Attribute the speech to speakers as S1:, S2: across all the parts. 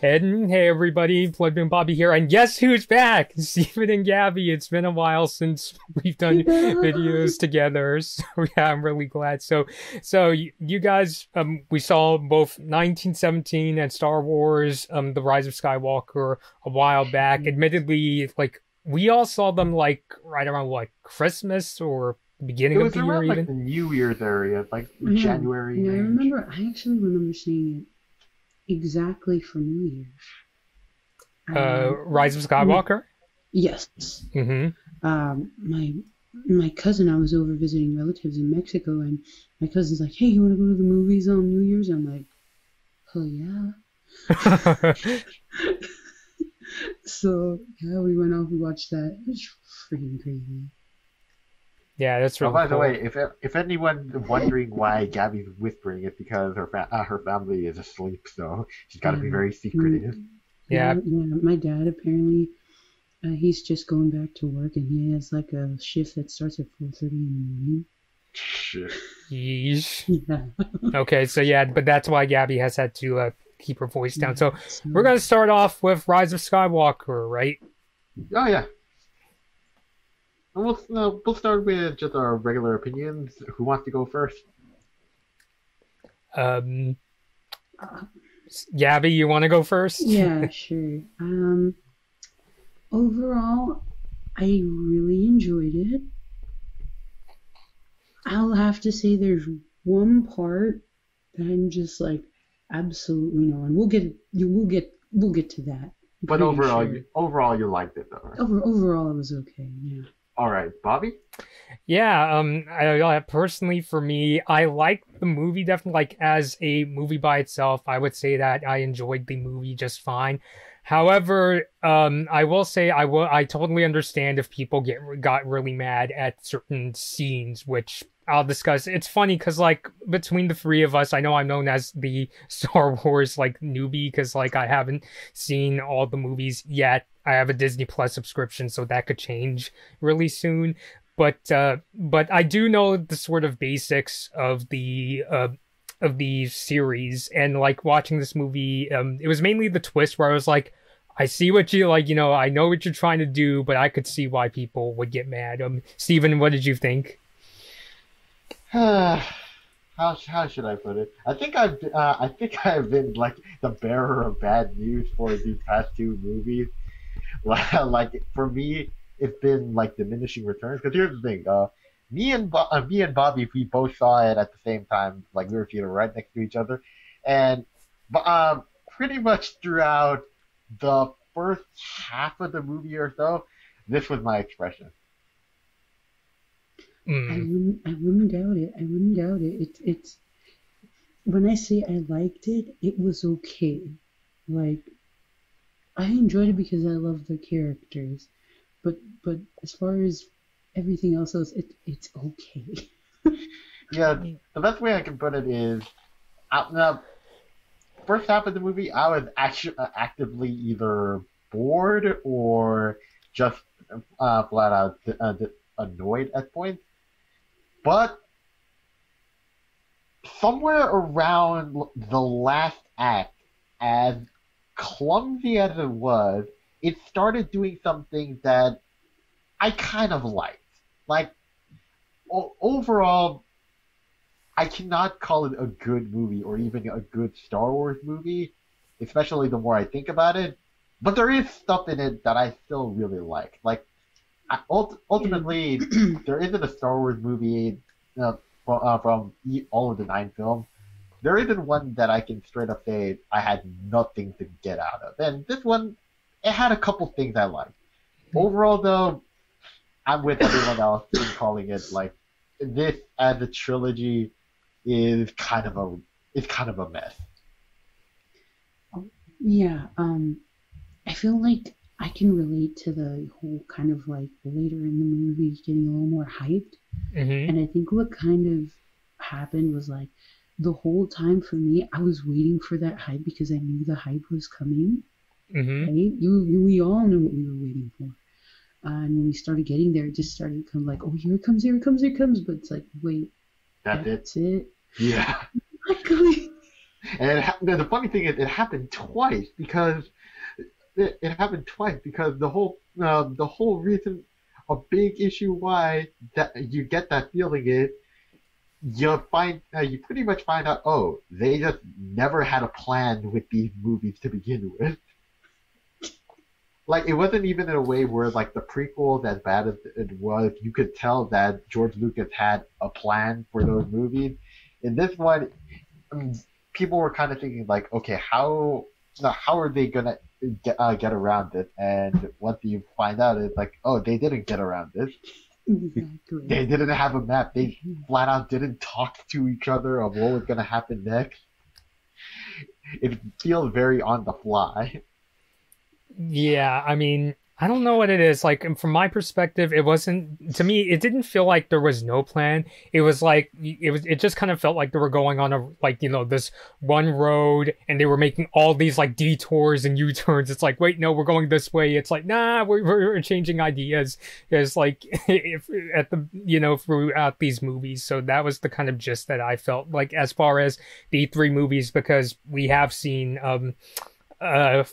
S1: And hey everybody, Blood Moon Bobby here, and guess who's back? Steven and Gabby. It's been a while since we've done videos together, so yeah, I'm really glad. So you guys, we saw both 1917 and Star Wars, The Rise of Skywalker a while back. Admittedly, like we all saw them like right around like Christmas or beginning of the year,
S2: around,
S1: even
S2: like the New Year's area, like January.
S3: Yeah, I actually remember seeing it exactly for New Year's.
S1: Rise of Skywalker.
S3: Yes. My cousin, I was over visiting relatives in Mexico, and my cousin's like, "Hey, you want to go to the movies on New Year's?" I'm like, "Oh yeah." So yeah, we went off. We watched that. It was freaking crazy.
S1: Yeah, that's really
S2: by
S1: cool.
S2: the way, if anyone's wondering why Gabby's whispering, it's because her family is asleep, so she's got to be very secretive.
S1: Yeah.
S3: My dad apparently, he's just going back to work, and he has like a shift that starts at 4:30 in the morning.
S2: Shit.
S1: Yeesh.
S3: Yeah.
S1: Okay, so yeah, but that's why Gabby has had to keep her voice down. So we're gonna start off with Rise of Skywalker, right?
S2: Oh yeah. We'll start with just our regular opinions. Who wants to go first?
S1: Gabby, you want to go first?
S3: Yeah, sure. Overall, I really enjoyed it. I'll have to say there's one part that I'm just like absolutely no, and we'll get to that.
S2: But overall, you liked it though, right?
S3: Overall, it was okay. Yeah.
S2: All right, Bobby?
S1: Yeah, personally for me, I like the movie definitely, like as a movie by itself. I would say that I enjoyed the movie just fine. However, I will say I totally understand if people got really mad at certain scenes, which I'll discuss. It's funny because like between the three of us, I know I'm known as the Star Wars like newbie because like I haven't seen all the movies yet. I have a Disney Plus subscription, so that could change really soon. But I do know the sort of basics of the series, and like watching this movie, it was mainly the twist where I was like, I see what you like, I know what you're trying to do, but I could see why people would get mad. Steven, what did you think?
S2: How should I put it? I think I've been like the bearer of bad news for these past two movies. Like for me, it's been like diminishing returns. Because here's the thing, me and Bobby, we both saw it at the same time. Like we were sitting right next to each other, and pretty much throughout the first half of the movie or so, this was my expression.
S3: I wouldn't doubt it. I wouldn't doubt it. It's when I say I liked it, it was okay. Like I enjoyed it because I love the characters, but as far as everything else goes, it's okay.
S2: Yeah, the best way I can put it is, the first half of the movie, I was actually actively either bored or just flat out annoyed at points. But somewhere around the last act, as clumsy as it was, it started doing something that I kind of liked. Like, overall, I cannot call it a good movie or even a good Star Wars movie, especially the more I think about it. But there is stuff in it that I still really like. Like, ultimately, there isn't a Star Wars movie from all of the 9 films. There isn't one that I can straight up say I had nothing to get out of. And this one, it had a couple things I liked. Overall, though, I'm with everyone else in calling it like this as a trilogy is kind of a mess.
S3: Yeah, I feel like I can relate to the whole kind of like later in the movie getting a little more hyped. And I think what kind of happened was like the whole time for me, I was waiting for that hype because I knew the hype was coming. Right? We all knew what we were waiting for. And when we started getting there, it just started to come like, oh, here it comes, here it comes, here it comes. But it's like, wait, that's it?
S2: Yeah.
S3: Exactly.
S2: And the funny thing is, it happened twice because the whole reason, a big issue why that you get that feeling is you pretty much find out, oh, they just never had a plan with these movies to begin with. Like, it wasn't even in a way where, like, the prequels, as bad as it was, you could tell that George Lucas had a plan for those movies. In this one, I mean, people were kind of thinking, like, okay, how are they gonna get around this? And what you find out is, like, oh, they didn't get around this.
S3: Exactly.
S2: They didn't have a map. They flat out didn't talk to each other of what was gonna happen next. It feels very on the fly.
S1: Yeah, I mean, I don't know what it is. Like, from my perspective, it wasn't, to me, it didn't feel like there was no plan. It was like, it just kind of felt like they were going on a, like, you know, this one road and they were making all these, like, detours and U-turns. It's like, wait, no, we're going this way. It's like, nah, we're changing ideas. It's like, throughout these movies. So that was the kind of gist that I felt like as far as the three movies, because we have seen,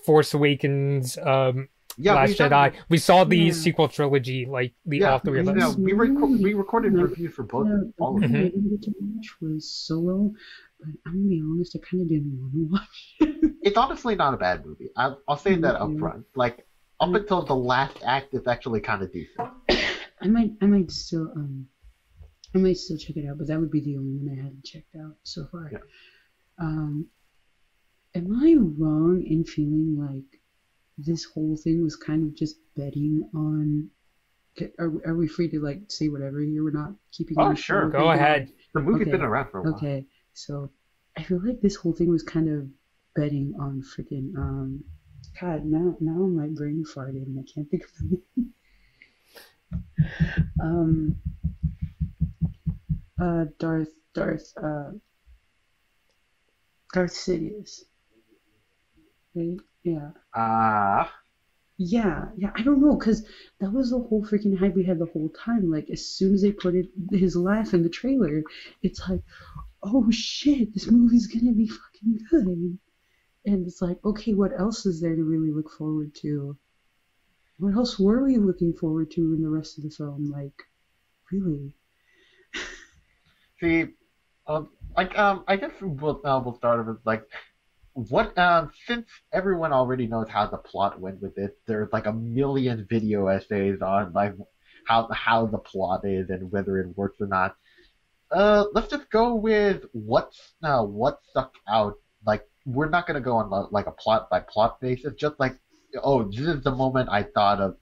S1: Force Awakens, Last Jedi. We saw the sequel trilogy, like all three of us.
S2: Yeah, we recorded reviews for both. All of them.
S3: I didn't get to watch was Solo, but I'm gonna be honest, I kind of didn't want to watch it.
S2: It's honestly not a bad movie. I'll say that up front. Like, up until the last act, it's actually kind of decent.
S3: I might still check it out, but that would be the only one I hadn't checked out so far.
S2: Yeah.
S3: Am I wrong in feeling like this whole thing was kind of just betting on? Are we free to like say whatever here? We're not keeping.
S2: Oh, sure,
S1: go ahead.
S2: The movie's been around for a while.
S3: Okay, so I feel like this whole thing was kind of betting on freaking God. Now my brain farted and I can't think of the name. Darth Sidious. Right? Yeah. Yeah, I don't know, because that was the whole freaking hype we had the whole time. Like, as soon as they put his laugh in the trailer, it's like, oh shit, this movie's gonna be fucking good. And it's like, okay, what else is there to really look forward to? What else were we looking forward to in the rest of the film? Like, really?
S2: See, I guess we'll start with like, what since everyone already knows how the plot went with it, there's like a million video essays on like how the plot is and whether it works or not. Let's just go with what stuck out. Like, we're not gonna go on like a plot by plot basis. Just like, oh, this is the moment I thought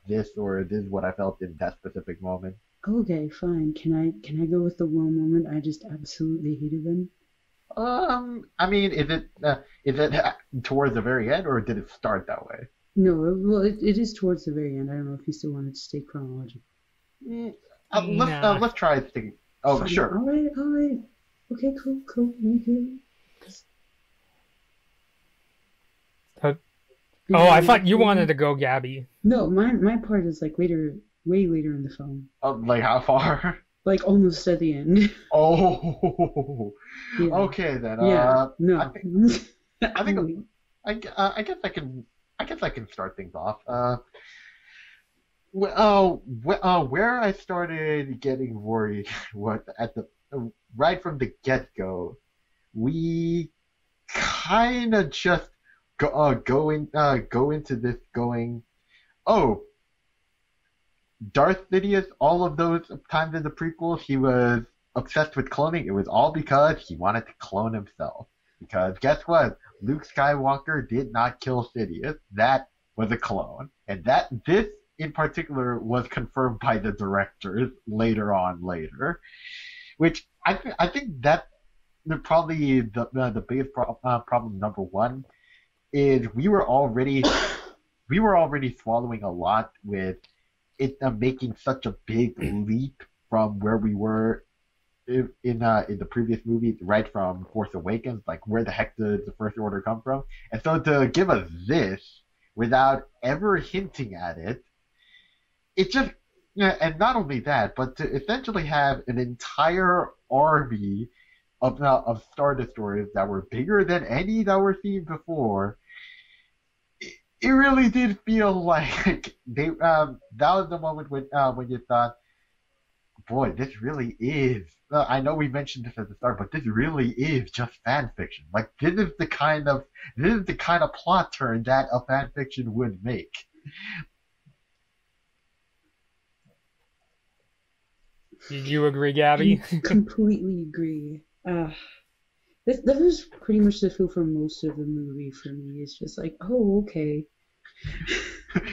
S2: this, or this is what I felt in that specific moment.
S3: Okay, fine. Can I go with the one moment I just absolutely hated them?
S2: I mean, is it towards the very end, or did it start that way?
S3: No, well, it is towards the very end. I don't know if you still wanted to stay chronological.
S2: Let's try thinking. Oh,
S3: Fine.
S2: sure.
S3: All right. Okay, cool.
S1: I thought you wanted to go, Gaby.
S3: No, my part is like later, way later in the film.
S2: Like how far?
S3: Like almost at the end.
S2: Oh. Yeah. Okay then.
S3: Yeah. No.
S2: I guess I can start things off. Where I started getting worried was at the right from the get-go. We kind of just go into this going, oh, Darth Sidious, all of those times in the prequels, he was obsessed with cloning. It was all because he wanted to clone himself. Because guess what? Luke Skywalker did not kill Sidious. That was a clone. And this in particular was confirmed by the directors later. Which I think that probably the biggest problem number one is we were already swallowing a lot with it making such a big leap from where we were in the previous movie, right from Force Awakens. Like, where the heck did the First Order come from? And so to give us this without ever hinting at it, it just, and not only that, but to essentially have an entire army of Star Destroyers that were bigger than any that were seen before, it really did feel like that was the moment when you thought, boy, this really is. I know we mentioned this at the start, but this really is just fan fiction. Like this is the kind of plot turn that a fan fiction would make.
S1: You agree, Gaby?
S3: I completely agree. That was pretty much the feel for most of the movie for me. It's just like, oh, okay.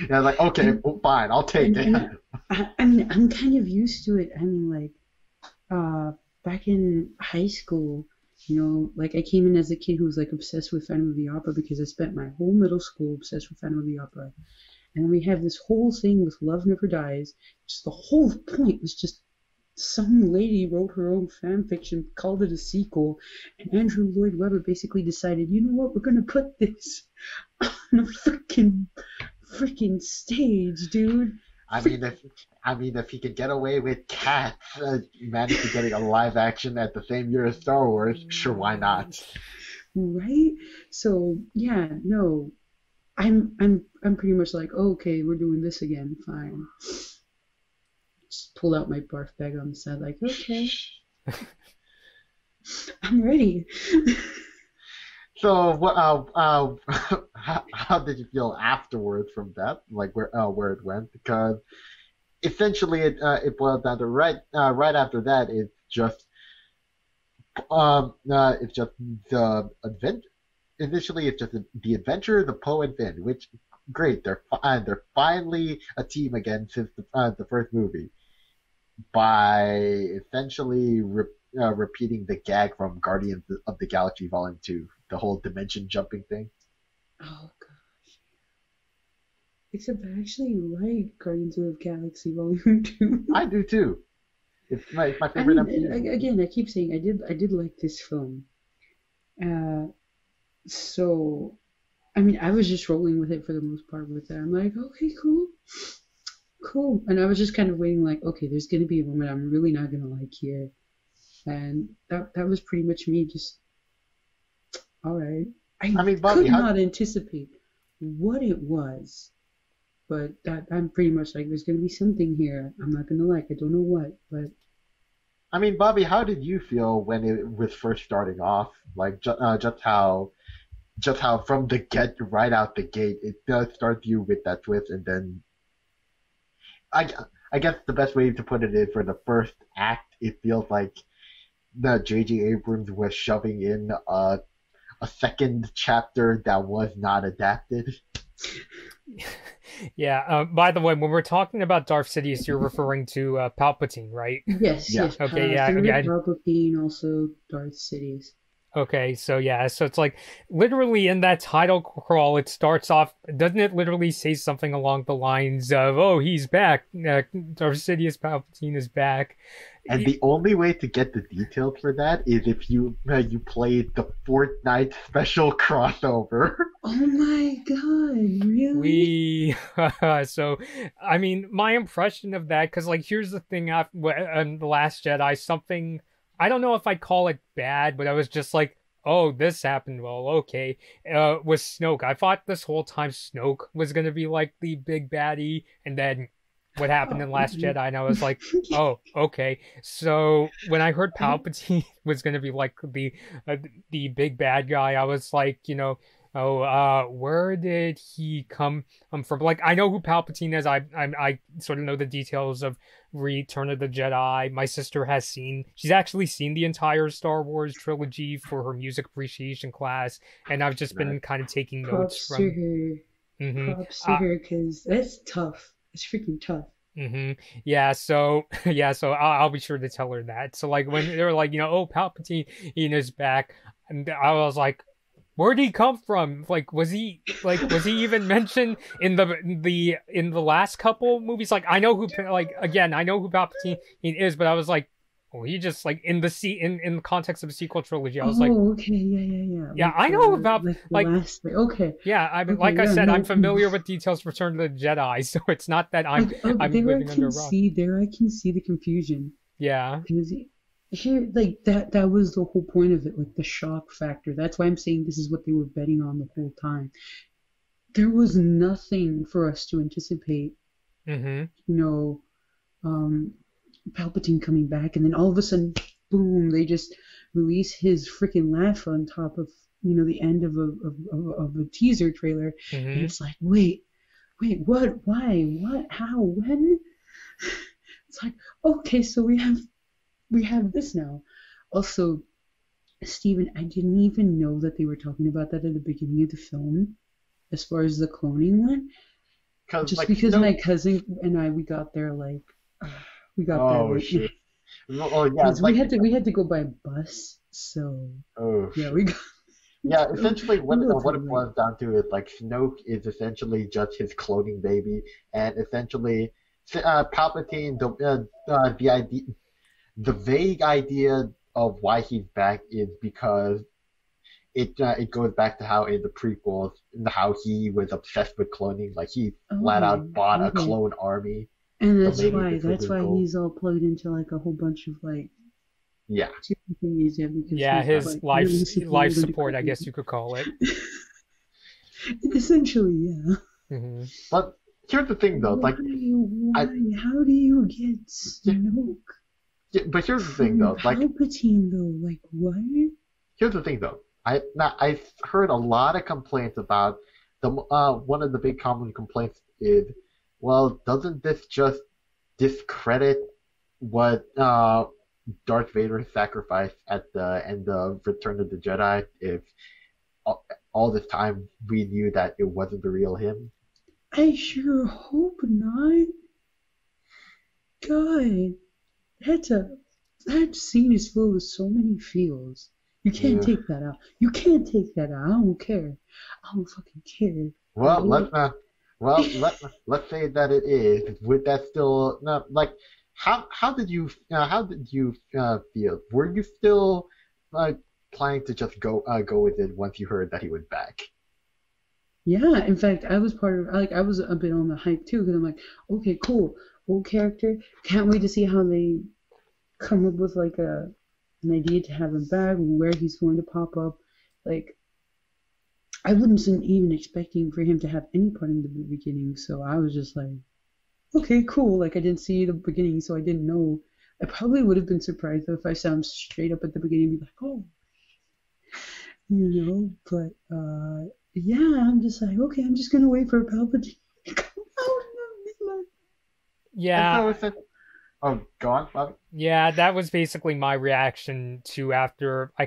S2: Yeah, like, okay, well, fine, I'll take that.
S3: I mean, I'm kind of used to it. I mean, like, back in high school, like I came in as a kid who was like obsessed with Phantom of the Opera because I spent my whole middle school obsessed with Phantom of the Opera. And then we have this whole thing with Love Never Dies. Just the whole point was just some lady wrote her own fan fiction, called it a sequel, and Andrew Lloyd Webber basically decided, you know what, we're gonna put this on a freaking stage, dude.
S2: I mean, if he could get away with Cats, managing getting a live action at the same year as Star Wars, sure, why not?
S3: Right? So yeah, no, I'm pretty much like, oh, okay, we're doing this again, fine. Just pulled out my barf bag on the side, like, okay, I'm ready.
S2: So, how did you feel afterwards from that? Like where it went? Because essentially it boiled down to right after that it's just the adventure. Initially, it's just the adventure, the Poe and Finn, which great. They're finally a team again since the first movie. By essentially repeating the gag from Guardians of the Galaxy Volume 2, the whole dimension jumping thing.
S3: Oh gosh. Except I actually like Guardians of the Galaxy Volume 2.
S2: I do too. It's my favorite episode.
S3: Again, I keep saying I did like this film. So I mean, I was just rolling with it for the most part with that. I'm like, okay, cool. And I was just kind of waiting, like, okay, there's going to be a moment I'm really not going to like here. And that was pretty much me just, all right. I mean, Bobby, could not anticipate what it was. But I'm pretty much like, there's going to be something here I'm not going to like. I don't know what, but...
S2: I mean, Bobby, how did you feel when it was first starting off? Like, just how from the right out the gate, it does start you with that twist, and then I guess the best way to put it is for the first act, it feels like that J.J. Abrams was shoving in a second chapter that was not adapted.
S1: Yeah. By the way, when we're talking about Darth Sidious, you're referring to Palpatine, right?
S3: Yes.
S1: Okay.
S3: Palpatine, also Darth Sidious.
S1: Okay, so it's like literally in that title crawl, it starts off, doesn't it literally say something along the lines of, oh, he's back, Darth Sidious Palpatine is back.
S2: And the only way to get the details for that is if you played the Fortnite special crossover.
S3: Oh my god, really?
S1: So, I mean, my impression of that, because, like, here's the thing, The Last Jedi, something... I don't know if I'd call it bad, but I was just like, oh, this happened. Well, okay. Was Snoke. I thought this whole time Snoke was going to be like the big baddie, and then what happened in Last Jedi, and I was like, oh, okay. So when I heard Palpatine was going to be like the big bad guy, I was like, where did he come from? Like, I know who Palpatine is. I sort of know the details of Return of the Jedi. My sister she's actually seen the entire Star Wars trilogy for her music appreciation class, and I've just been kind of taking notes from her.
S3: Props to her, because that's tough. It's freaking tough.
S1: Yeah, so I'll be sure to tell her that. So, like, when they were like, oh, Palpatine is back, and I was like, where'd he come from? Like, was he even mentioned in the last couple movies? Like, I know who Palpatine is, but I was like, oh, he just, like, in the context of the sequel trilogy, I was like,
S3: okay, yeah.
S1: Yeah, I know about
S3: okay.
S1: Yeah, I mean, like I said, I'm familiar with details for Return of the Jedi, so it's not that I'm living under a rock.
S3: There I can see the confusion.
S1: Yeah.
S3: here, like that was the whole point of it, like the shock factor. That's why I'm saying this is what they were betting on the whole time. There was nothing for us to anticipate,
S1: Mm-hmm.
S3: you know, Palpatine coming back, and then all of a sudden, boom, they just release his freaking laugh on top of, the end of a teaser trailer, and
S1: Mm-hmm.
S3: it's like, wait, what, why, what, how, when? It's like, okay, so we have this now. Also, Steven, I didn't even know that they were talking about that at the beginning of the film, as far as the cloning went. Just because my cousin and I, we got there like,
S2: shit. Oh yeah,
S3: because we had to go by bus, so
S2: oh
S3: yeah,
S2: shit.
S3: we got.
S2: Yeah, essentially what it
S3: late.
S2: boils down to is like Snoke is essentially just his cloning baby, and essentially Palpatine the idea, the vague idea of why he's back is because it goes back to how in the prequels, how he was obsessed with cloning, like he flat out bought a clone army.
S3: And
S2: So
S3: that's
S2: maybe
S3: why
S2: this was his goal.
S3: he's all plugged into like a whole bunch of like
S2: Yeah.
S3: different things. Yeah, because
S1: Yeah,
S3: he's,
S1: his
S3: like,
S1: life
S3: really
S1: life
S3: supported
S1: support, I
S3: the
S1: guess you could call it.
S3: Essentially, yeah.
S1: Mm-hmm.
S2: But here's the thing, though. Like,
S3: How do you get Snoke?
S2: Yeah, but here's the thing, though. Like,
S3: Palpatine, though. Like, what?
S2: here's the thing, though. I've heard a lot of complaints about the one of the big common complaints is, well, doesn't this just discredit what Darth Vader sacrificed at the end of Return of the Jedi? If all this time we knew that it wasn't the real him.
S3: I sure hope not. God, that scene is filled with so many feels. You can't take that out. You can't take that out. I don't care. I don't fucking care.
S2: Well, let's say that it is. Would that still not like? How did you feel? Were you still planning to just go with it once you heard that he was back?
S3: Yeah, in fact, I was I was a bit on the hype too, because I'm like, okay, cool, old character. Can't wait to see how they come up with like an idea to have him back, where he's going to pop up. Like, I wasn't even expecting for him to have any part in the beginning, so I was just like, okay, cool. Like, I didn't see the beginning, so I didn't know. I probably would have been surprised if I saw him straight up at the beginning and be like, oh, but yeah, I'm just like, okay, I'm just gonna wait for Palpatine to come out.
S1: Yeah.
S2: Oh, go on, Bobby.
S1: Yeah, that was basically my reaction to after I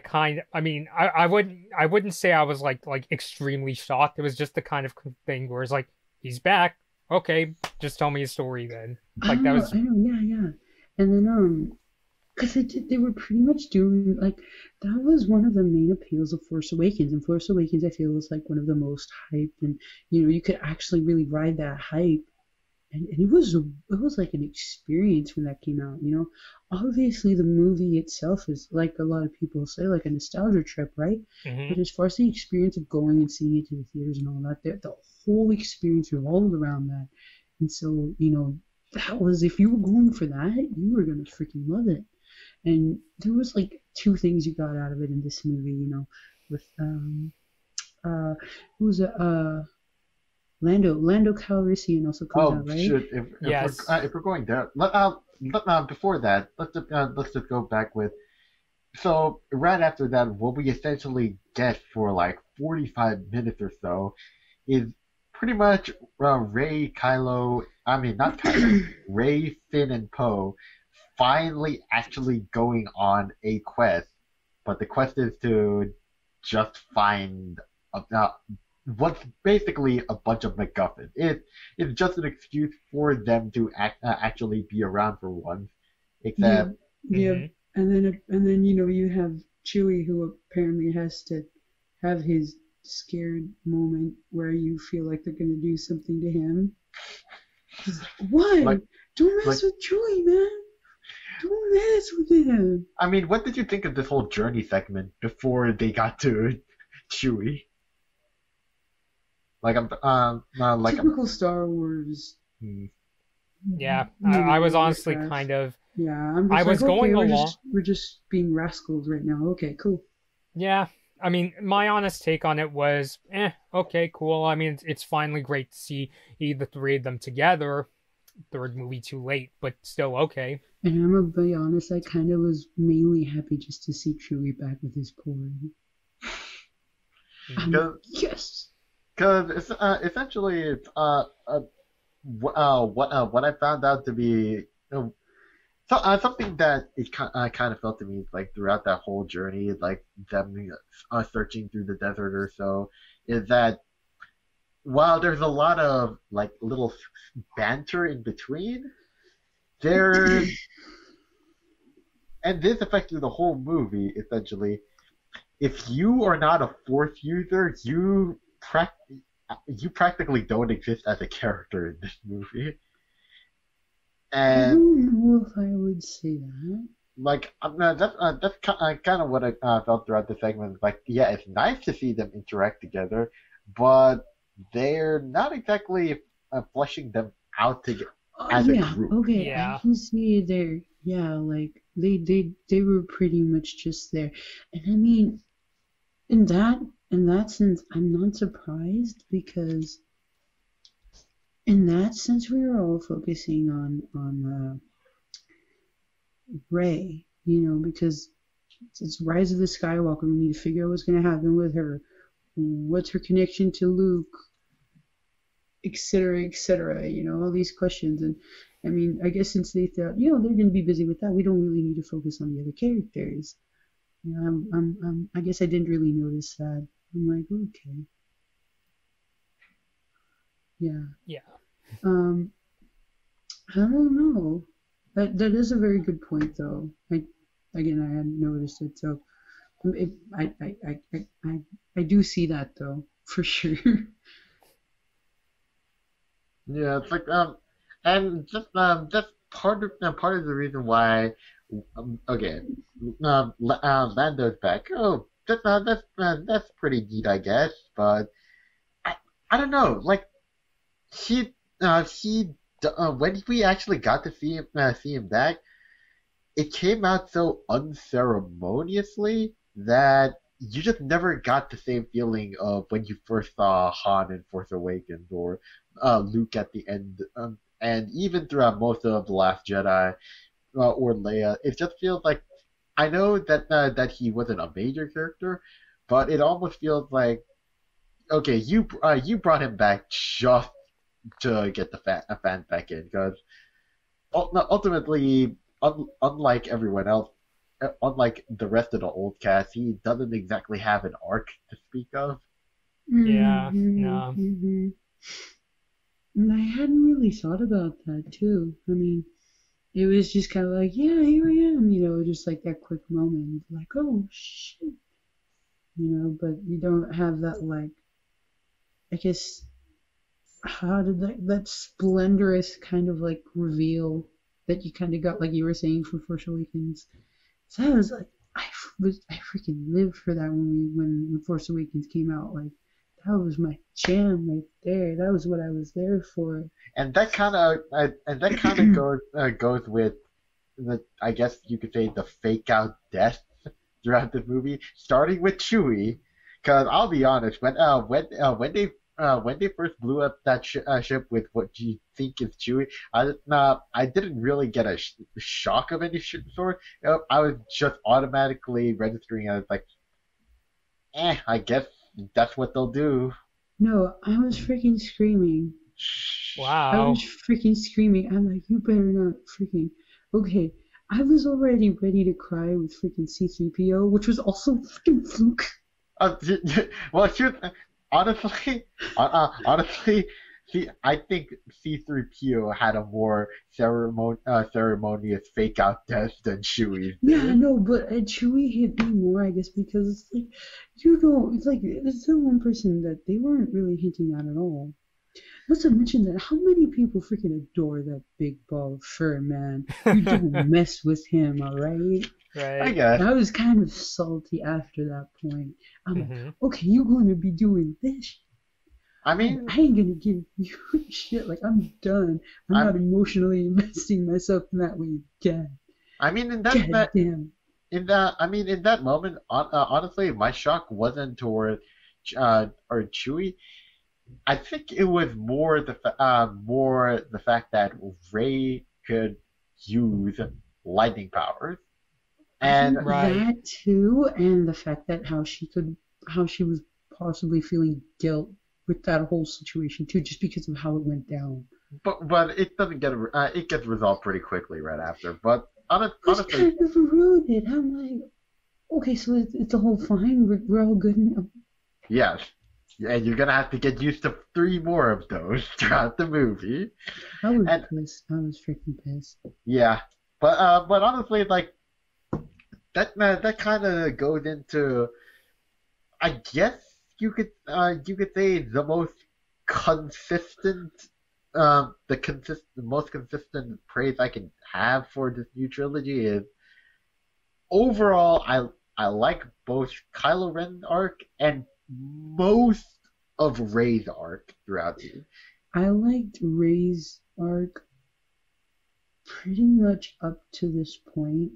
S1: wouldn't say I was like extremely shocked. It was just the kind of thing where it's like, he's back. Okay, just tell me a story then. Like that was.
S3: I know, yeah. And then because they were pretty much doing like that was one of the main appeals of Force Awakens, and Force Awakens I feel was like one of the most hyped, and you could actually really ride that hype. And it was like an experience when that came out, Obviously, the movie itself is, like a lot of people say, like a nostalgia trip, right?
S1: Mm-hmm.
S3: But as far as the experience of going and seeing it to the theaters and all that, the whole experience revolved around that. And so, that was, if you were going for that, you were going to freaking love it. And there was, like, two things you got out of it in this movie, with, who was it, Lando Calrissian also comes out, right?
S2: Shit!
S1: Yes.
S2: If we're going there, before that, let's just go back with. So right after that, what we essentially get for like 45 minutes or so is pretty much Rey, Kylo. I mean, not Kylo. Rey, Finn, and Poe finally actually going on a quest, but the quest is to just find what's basically a bunch of MacGuffins. It's just an excuse for them to actually be around for once. Except,
S3: yeah. And then you have Chewie, who apparently has to have his scared moment where you feel like they're gonna do something to him. He's like, what? Don't mess with Chewie, man. Don't mess with him.
S2: I mean, what did you think of this whole journey segment before they got to Chewie?
S3: Typical Star Wars.
S1: Yeah, I was honestly kind of
S3: Yeah, I'm
S1: I
S3: just
S1: was
S3: like, okay,
S1: going along.
S3: we're just being rascals right now. Okay, cool.
S1: Yeah, I mean, my honest take on it was, okay, cool. I mean, it's finally great to see the three of them together. Third movie too late, but still okay.
S3: And I'm gonna be honest, I kind of was mainly happy just to see Chewie back with his porn. Yes.
S2: Because essentially it's what I found out to be something that it kind of felt to me like throughout that whole journey, like them searching through the desert or so, is that while there's a lot of like little banter in between, there and this affected the whole movie essentially. If you are not a Force user, you practically don't exist as a character in this movie.
S3: I
S2: And
S3: don't know if I would say that.
S2: like that's kind of what I felt throughout the segment. Like, yeah, it's nice to see them interact together, but they're not exactly fleshing them out together as a
S3: Yeah,
S2: group.
S3: okay,
S1: Yeah.
S3: I can see there. Yeah, like they were pretty much just there, and I mean, in that sense, I'm not surprised because in that sense we were all focusing on Rey, because it's Rise of the Skywalker. We need to figure out what's going to happen with her, what's her connection to Luke, etc., etc. All these questions. And I mean, I guess since they thought, they're going to be busy with that, we don't really need to focus on the other characters. I guess I didn't really notice that. I'm like, okay, yeah.
S1: Yeah.
S3: I don't know. That is a very good point, though. I hadn't noticed it, so I do see that though for sure.
S2: Yeah, it's like and just that's part of the reason why. Okay, Lando's back. Oh, that's pretty neat, I guess. But I don't know. Like he when we actually got to see him back, it came out so unceremoniously that you just never got the same feeling of when you first saw Han in Force Awakens or Luke at the end, and even throughout most of The Last Jedi or Leia. It just feels like I know that he wasn't a major character, but it almost feels like okay, you brought him back just to get the fans back in because ultimately, unlike everyone else, unlike the rest of the old cast, he doesn't exactly have an arc to speak of.
S1: Yeah, no.
S3: Mm-hmm. And I hadn't really thought about that too. I mean, it was just kind of like, yeah, here I am, just like that quick moment, like, oh shit, but you don't have that like, I guess, how did that splendorous kind of like reveal that you kind of got, like you were saying, for Force Awakens. So I was like, I freaking lived for that when Force Awakens came out. Like, that was my jam right there. That was what I was there for.
S2: And that kind of goes with the, I guess you could say, the fake out death throughout the movie, starting with Chewie. Because I'll be honest, when they first blew up that ship with what you think is Chewie, I didn't really get a shock of any sort. I was just automatically registering as like, I guess that's what they'll do.
S3: No, I was freaking screaming.
S1: Wow.
S3: I was freaking screaming. I'm like, you better not freaking. Okay, I was already ready to cry with freaking C-3PO, which was also freaking Fluke.
S2: Well, honestly, I think C-3PO had a more ceremonious fake out death than Chewie did.
S3: Yeah, no, but Chewie hit me more, I guess, because it's like, it's like, it's the one person that they weren't really hinting at all. Not to mention that how many people freaking adore that big ball of fur, man. You don't mess with him, alright?
S1: Right.
S2: I guess.
S3: I was kind of salty after that point. I'm like, okay, you're going to be doing this.
S2: I mean,
S3: I ain't gonna give you shit. Like, I'm done. I'm not emotionally investing myself in that way again.
S2: I mean,
S3: God damn.
S2: in that moment, honestly, my shock wasn't toward or Chewie. I think it was more the fact that Rey could use lightning powers,
S3: I
S2: and
S3: think
S1: Right.
S3: that too, and the fact that how she was possibly feeling guilt with that whole situation too, just because of how it went down.
S2: but it doesn't get it gets resolved pretty quickly right after. But
S3: Which
S2: honestly,
S3: kind of ruined it. I'm like, okay, so it's a whole fine. We're all good.
S2: yes, and you're gonna have to get used to three more of those throughout the movie.
S3: I was
S2: And
S3: pissed. I was freaking pissed.
S2: yeah, but honestly, like that kind of goes into, I guess you could say the most consistent the most consistent praise I can have for this new trilogy is overall I like both Kylo Ren arc and most of Rey's arc throughout it.
S3: I liked Rey's arc pretty much up to this point,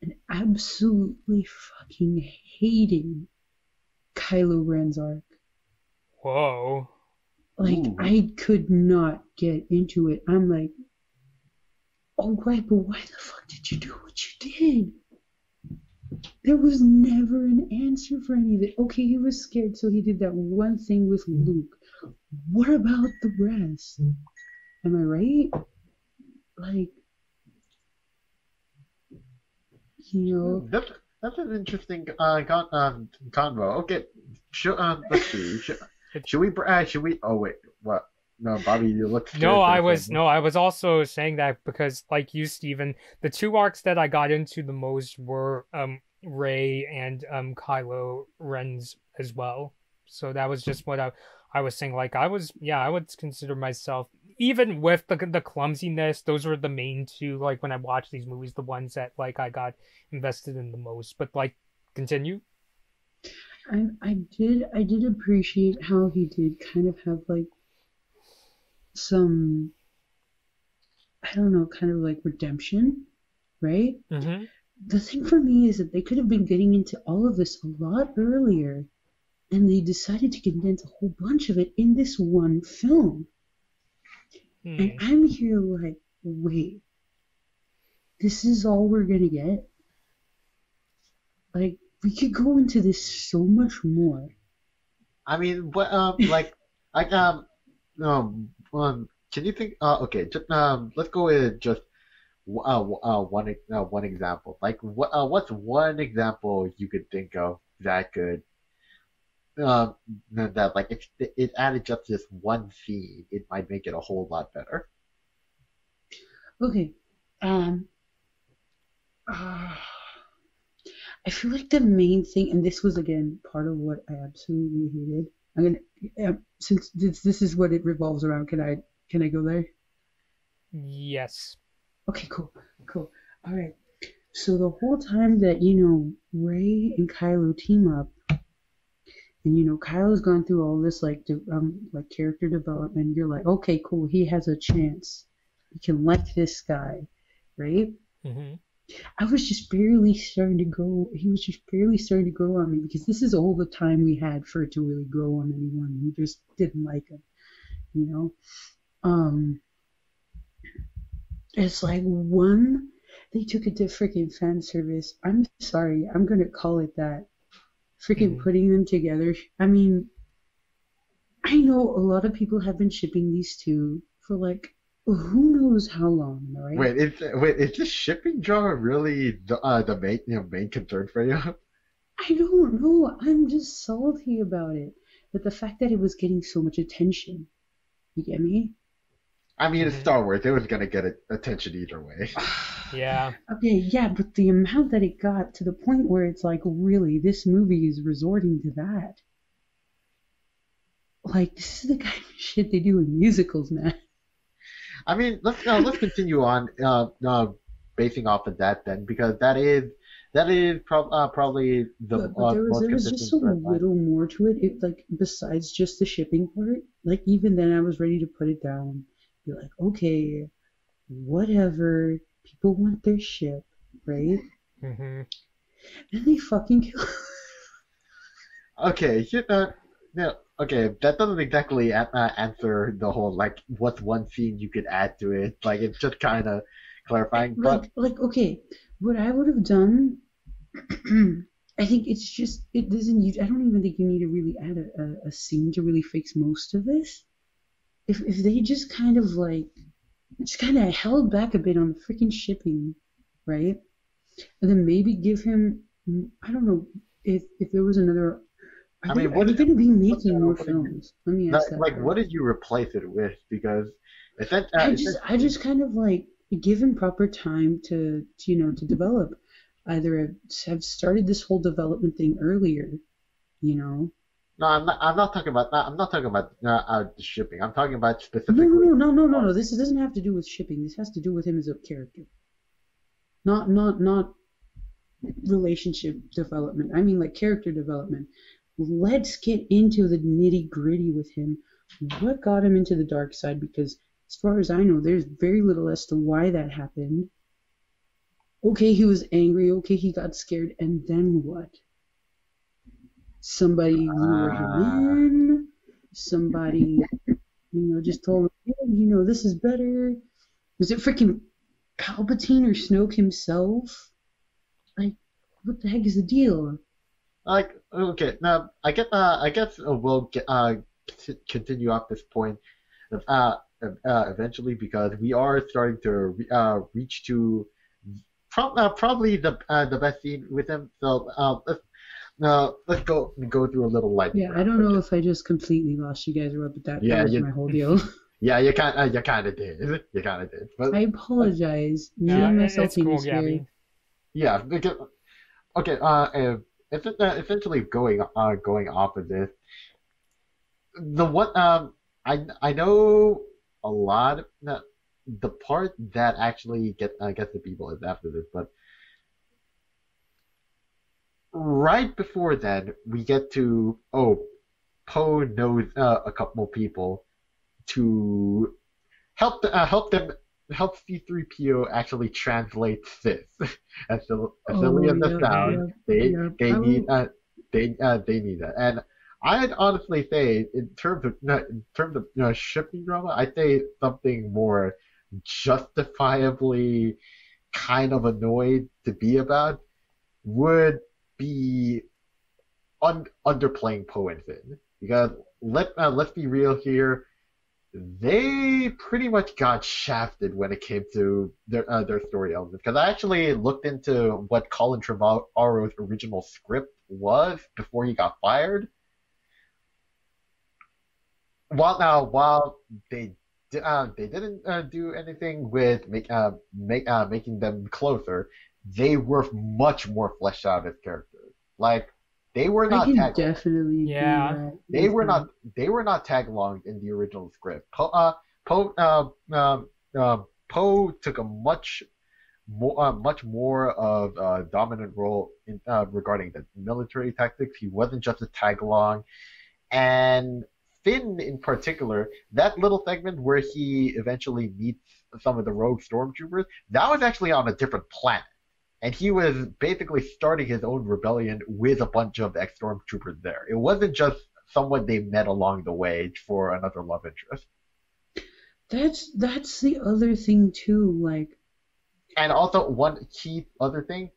S3: and absolutely fucking hating Kylo Ren's arc.
S1: Whoa.
S3: Like,
S2: Ooh.
S3: I could not get into it. I'm like, oh, right, but why the fuck did you do what you did? There was never an answer for any of it. Okay, he was scared, so he did that one thing with Luke. What about the rest? Am I right? Like, you know,
S2: That's an interesting convo. Okay, let's see. Should we? Oh wait, what? No, Bobby, you look scared
S1: No,
S2: for
S1: I
S2: a
S1: was
S2: second.
S1: no, I was also saying that because, like you, Steven, the two arcs that I got into the most were Rey and Kylo Ren's as well. So that was just what I was saying. Like I would consider myself, even with the clumsiness, those were the main two. Like when I watched these movies, the ones that like I got invested in the most. But like, continue.
S3: I did appreciate how he did kind of have like some, I don't know, kind of like redemption, right?
S1: Mm-hmm.
S3: The thing for me is that they could have been getting into all of this a lot earlier, and they decided to condense a whole bunch of it in this one film. And I'm here like, wait, this is all we're gonna get? Like, we could go into this so much more.
S2: I mean, what like can you think? Okay, just let's go with just one example. Like what's one example you could think of that could that like if it added just this one scene, it might make it a whole lot better.
S3: Okay, um, uh, I feel like the main thing, and this was again part of what I absolutely hated. I'm gonna, since this is what it revolves around. Can I go there?
S1: Yes.
S3: Okay, cool. All right. So the whole time that Rey and Kylo team up, and Kylo's gone through all this like character development. You're like, okay, cool. He has a chance. You can like this guy, right?
S1: Mm-hmm.
S3: I was just barely starting to grow. He was just barely starting to grow on me because this is all the time we had for it to really grow on anyone. We just didn't like him, you know. It's like they took it to freaking fan service. I'm sorry, I'm gonna call it that. Freaking putting them together. I mean, I know a lot of people have been shipping these two for like who knows how long, right?
S2: Is this shipping drama really the main concern for you?
S3: I don't know. I'm just salty about it. But the fact that it was getting so much attention, you get me?
S2: I mean, it's Star Wars. It was gonna get attention either way.
S1: Yeah.
S3: Okay, yeah, but the amount that it got to the point where it's like, really, this movie is resorting to that. Like, this is the kind of shit they do in musicals, man.
S2: I mean, let's continue on basing off of that then, because that is probably the
S3: But there
S2: most
S3: was just a
S2: consistent thread line.
S3: little more to it. It like besides just the shipping part. Like even then, I was ready to put it down. Be like, okay, whatever. people want their ship, right?
S1: Mm-hmm.
S3: And they fucking kill.
S2: Okay, no, okay, that doesn't exactly answer the whole like what's one scene you could add to it. Like it's just kind of clarifying, but
S3: Okay, what I would have done, I think it's just it doesn't. I don't even think you need to really add a scene to really fix most of this. If they just kind of held back a bit on the freaking shipping, right? And then maybe give him, I don't know if there was another. Are they going to be making more films? Let me ask that.
S2: Like, what did you replace it with? Because
S3: I just kind of like give him proper time to develop. Either have started this whole development thing earlier,
S2: No, I'm not talking about. I'm not talking about the shipping. I'm talking about specifically.
S3: No. This doesn't have to do with shipping. This has to do with him as a character. Not relationship development. I mean, like character development. Let's get into the nitty gritty with him. What got him into the dark side? Because as far as I know, there's very little as to why that happened. Okay, he was angry. Okay, he got scared. And then what? Somebody lured him in. Somebody, just told him, hey, this is better. Was it freaking Palpatine or Snoke himself? Like, what the heck is the deal?
S2: Like, okay, now I guess we'll continue off this point, eventually because we are starting to reach to probably the best scene with him. So let's go through a little light.
S3: Yeah, I don't know if I just completely lost you guys or what, but that was my whole deal.
S2: Yeah, you kind of did. You kind of did. But,
S3: I apologize. Me and myself
S1: cool, Gaby.
S2: Yeah, because okay. Essentially going off of this, I know a lot. The part that actually gets the people is after this, but right before then we get to Poe knows a couple people to help C-3PO actually translate Sith. As silly as it sounds, they need that. And I'd honestly say, in terms of shipping drama, I'd say something more justifiably kind of annoyed to be about would be underplaying Poe and Finn. Because let's be real here. They pretty much got shafted when it came to their story elements. Because I actually looked into what Colin Trevorrow's original script was before he got fired. While they didn't do anything with making them closer, they were much more fleshed out as characters. Like they were not tag
S3: definitely
S1: yeah.
S2: They were not tag along in the original script. Poe took a much more of a dominant role in regarding the military tactics. He wasn't just a tag along, and Finn in particular, that little segment where he eventually meets some of the rogue stormtroopers, that was actually on a different planet. And he was basically starting his own rebellion with a bunch of ex-stormtroopers there. It wasn't just someone they met along the way for another love interest.
S3: That's the other thing too, like.
S2: And also one key other thing,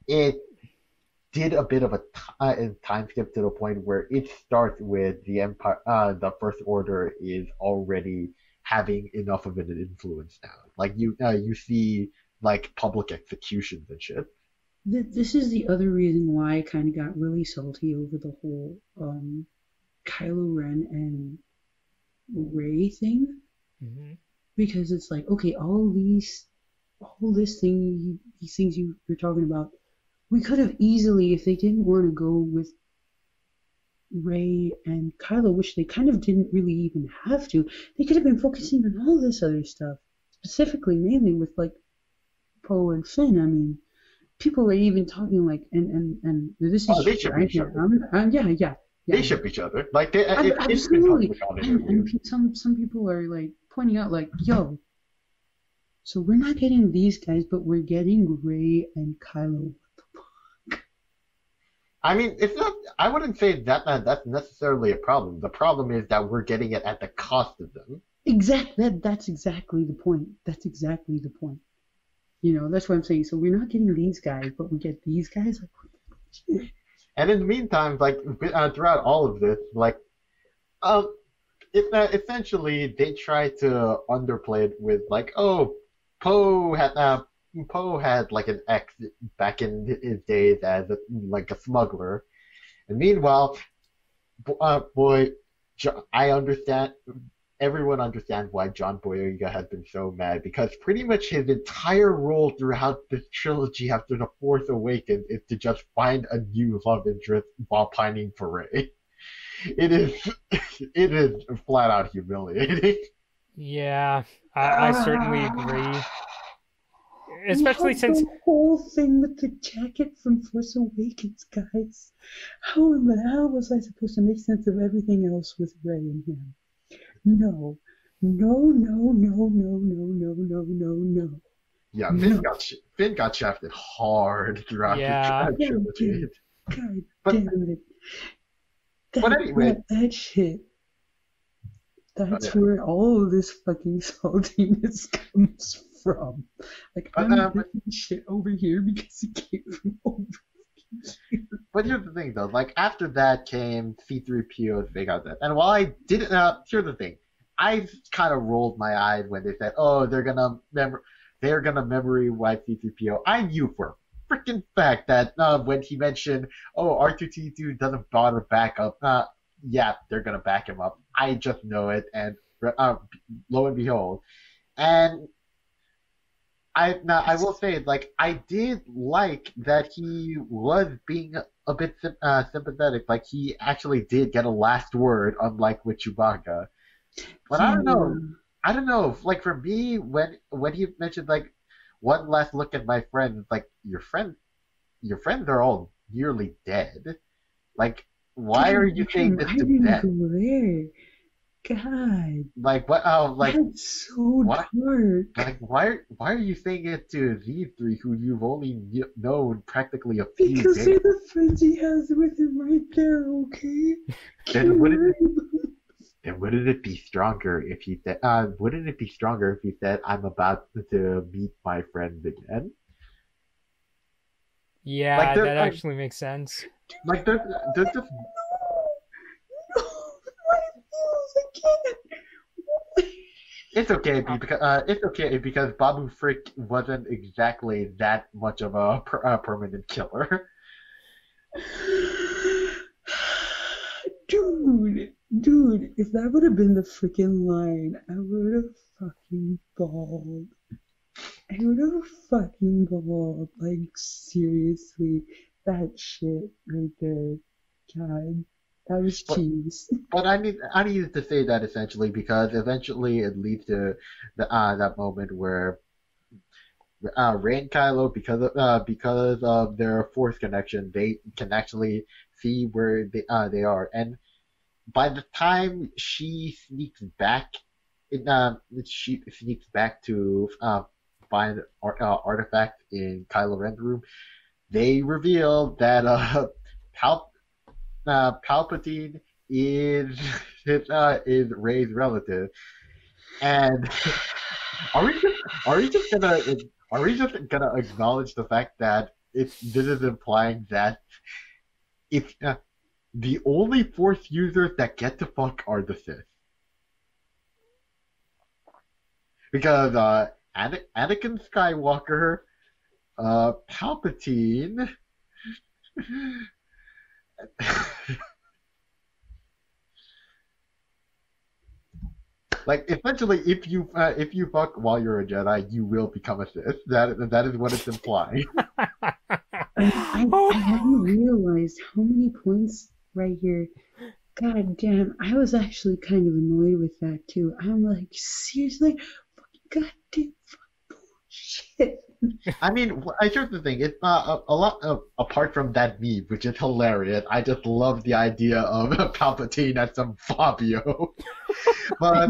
S2: it did a bit of a time skip to the point where it starts with the Empire. The First Order is already having enough of an influence now. Like you see. Like public executions and shit.
S3: This is the other reason why I kind of got really salty over the whole Kylo Ren and Rey thing, because it's like, okay, these things you're talking about, we could have easily, if they didn't want to go with Rey and Kylo, which they kind of didn't really even have to, they could have been focusing on all this other stuff, specifically mainly with like Poe and Finn. I mean, people are even talking like, and this is
S2: they ship each other.
S3: Yeah.
S2: They ship each other. Like they
S3: absolutely. And some people are like pointing out like, yo, So we're not getting these guys, but we're getting Rey and Kylo.
S2: I mean, it's not. I wouldn't say that that's necessarily a problem. The problem is that we're getting it at the cost of them.
S3: Exactly. That's exactly the point. That's exactly the point. You know, that's what I'm saying. So we're not getting these guys, but we get these guys. Like, what the
S2: And in the meantime, like throughout all of this, like, essentially they try to underplay it with like, oh, Poe had like an ex back in his days as like a smuggler, and meanwhile, I understand. Everyone understands why John Boyega has been so mad, because pretty much his entire role throughout this trilogy after The Force Awakens is to just find a new love interest while pining for Rey. It is flat out humiliating.
S1: Yeah, I certainly agree. Especially since
S3: the whole thing with the jacket from Force Awakens, guys. How in the hell was I supposed to make sense of everything else with Rey and him? No.
S2: Yeah,
S3: No.
S2: Finn got shafted hard throughout
S1: Yeah.
S2: the trilogy.
S3: God
S2: But-
S3: damn it.
S2: but anyway.
S3: That shit. That's
S2: yeah.
S3: where all of this fucking saltiness comes from. Like,
S2: But,
S3: I'm putting shit over here because it came from over here.
S2: But here's the thing, though. Like, after that came C-3PO's Big Out Death. And while I didn't... here's the thing. I kind of rolled my eyes when they said, oh, they're gonna memory wipe C-3PO. I knew for a freaking fact that when he mentioned, oh, R2-D2 doesn't bother back up, yeah, they're gonna back him up. I just know it, and lo and behold. And I will say, like, I did like that he was being a bit sympathetic. Like, he actually did get a last word, unlike with Chewbacca. But I don't know. Like, for me, when he mentioned, like, one last look at my friends, like, your friends are all nearly dead. Like, why are you saying this to them?
S3: God.
S2: Like, what? Oh, like,
S3: that's so dark.
S2: Like, why are you saying it to these three who you've only known practically a few days?
S3: Because they're the friends he has with him right there, okay?
S2: Then wouldn't it be stronger if he said? Wouldn't it be stronger if he said, "I'm about to meet my friends again"?
S1: Yeah,
S2: like,
S1: that actually makes sense.
S2: Like, there's just.
S3: No, my feels, I can't.
S2: It's okay because Babu Frick wasn't exactly that much of a permanent killer.
S3: Dude, if that would have been the freaking line, I would have fucking bawled. Like, seriously, that shit right there. God, that was cheese.
S2: But I need to say that essentially because eventually it leads to that moment where Rey and Kylo, because of their Force connection, they can actually see where they are, and by the time she sneaks back, she sneaks back to find artifacts in Kylo Ren's room. They reveal that Palpatine is Rey's relative, and are we just gonna acknowledge the fact that this is implying that if the only Force users that get to fuck are the Sith? Because Anakin Skywalker, Palpatine, like essentially, if you fuck while you're a Jedi, you will become a Sith. That is what it's implying.
S3: I hadn't realized how many points right here. God damn, I was actually kind of annoyed with that too. I'm like, seriously? Fucking goddamn bullshit.
S2: I mean, here's the thing. It's a lot apart from that meme, which is hilarious. I just love the idea of Palpatine as some Fabio. But
S3: I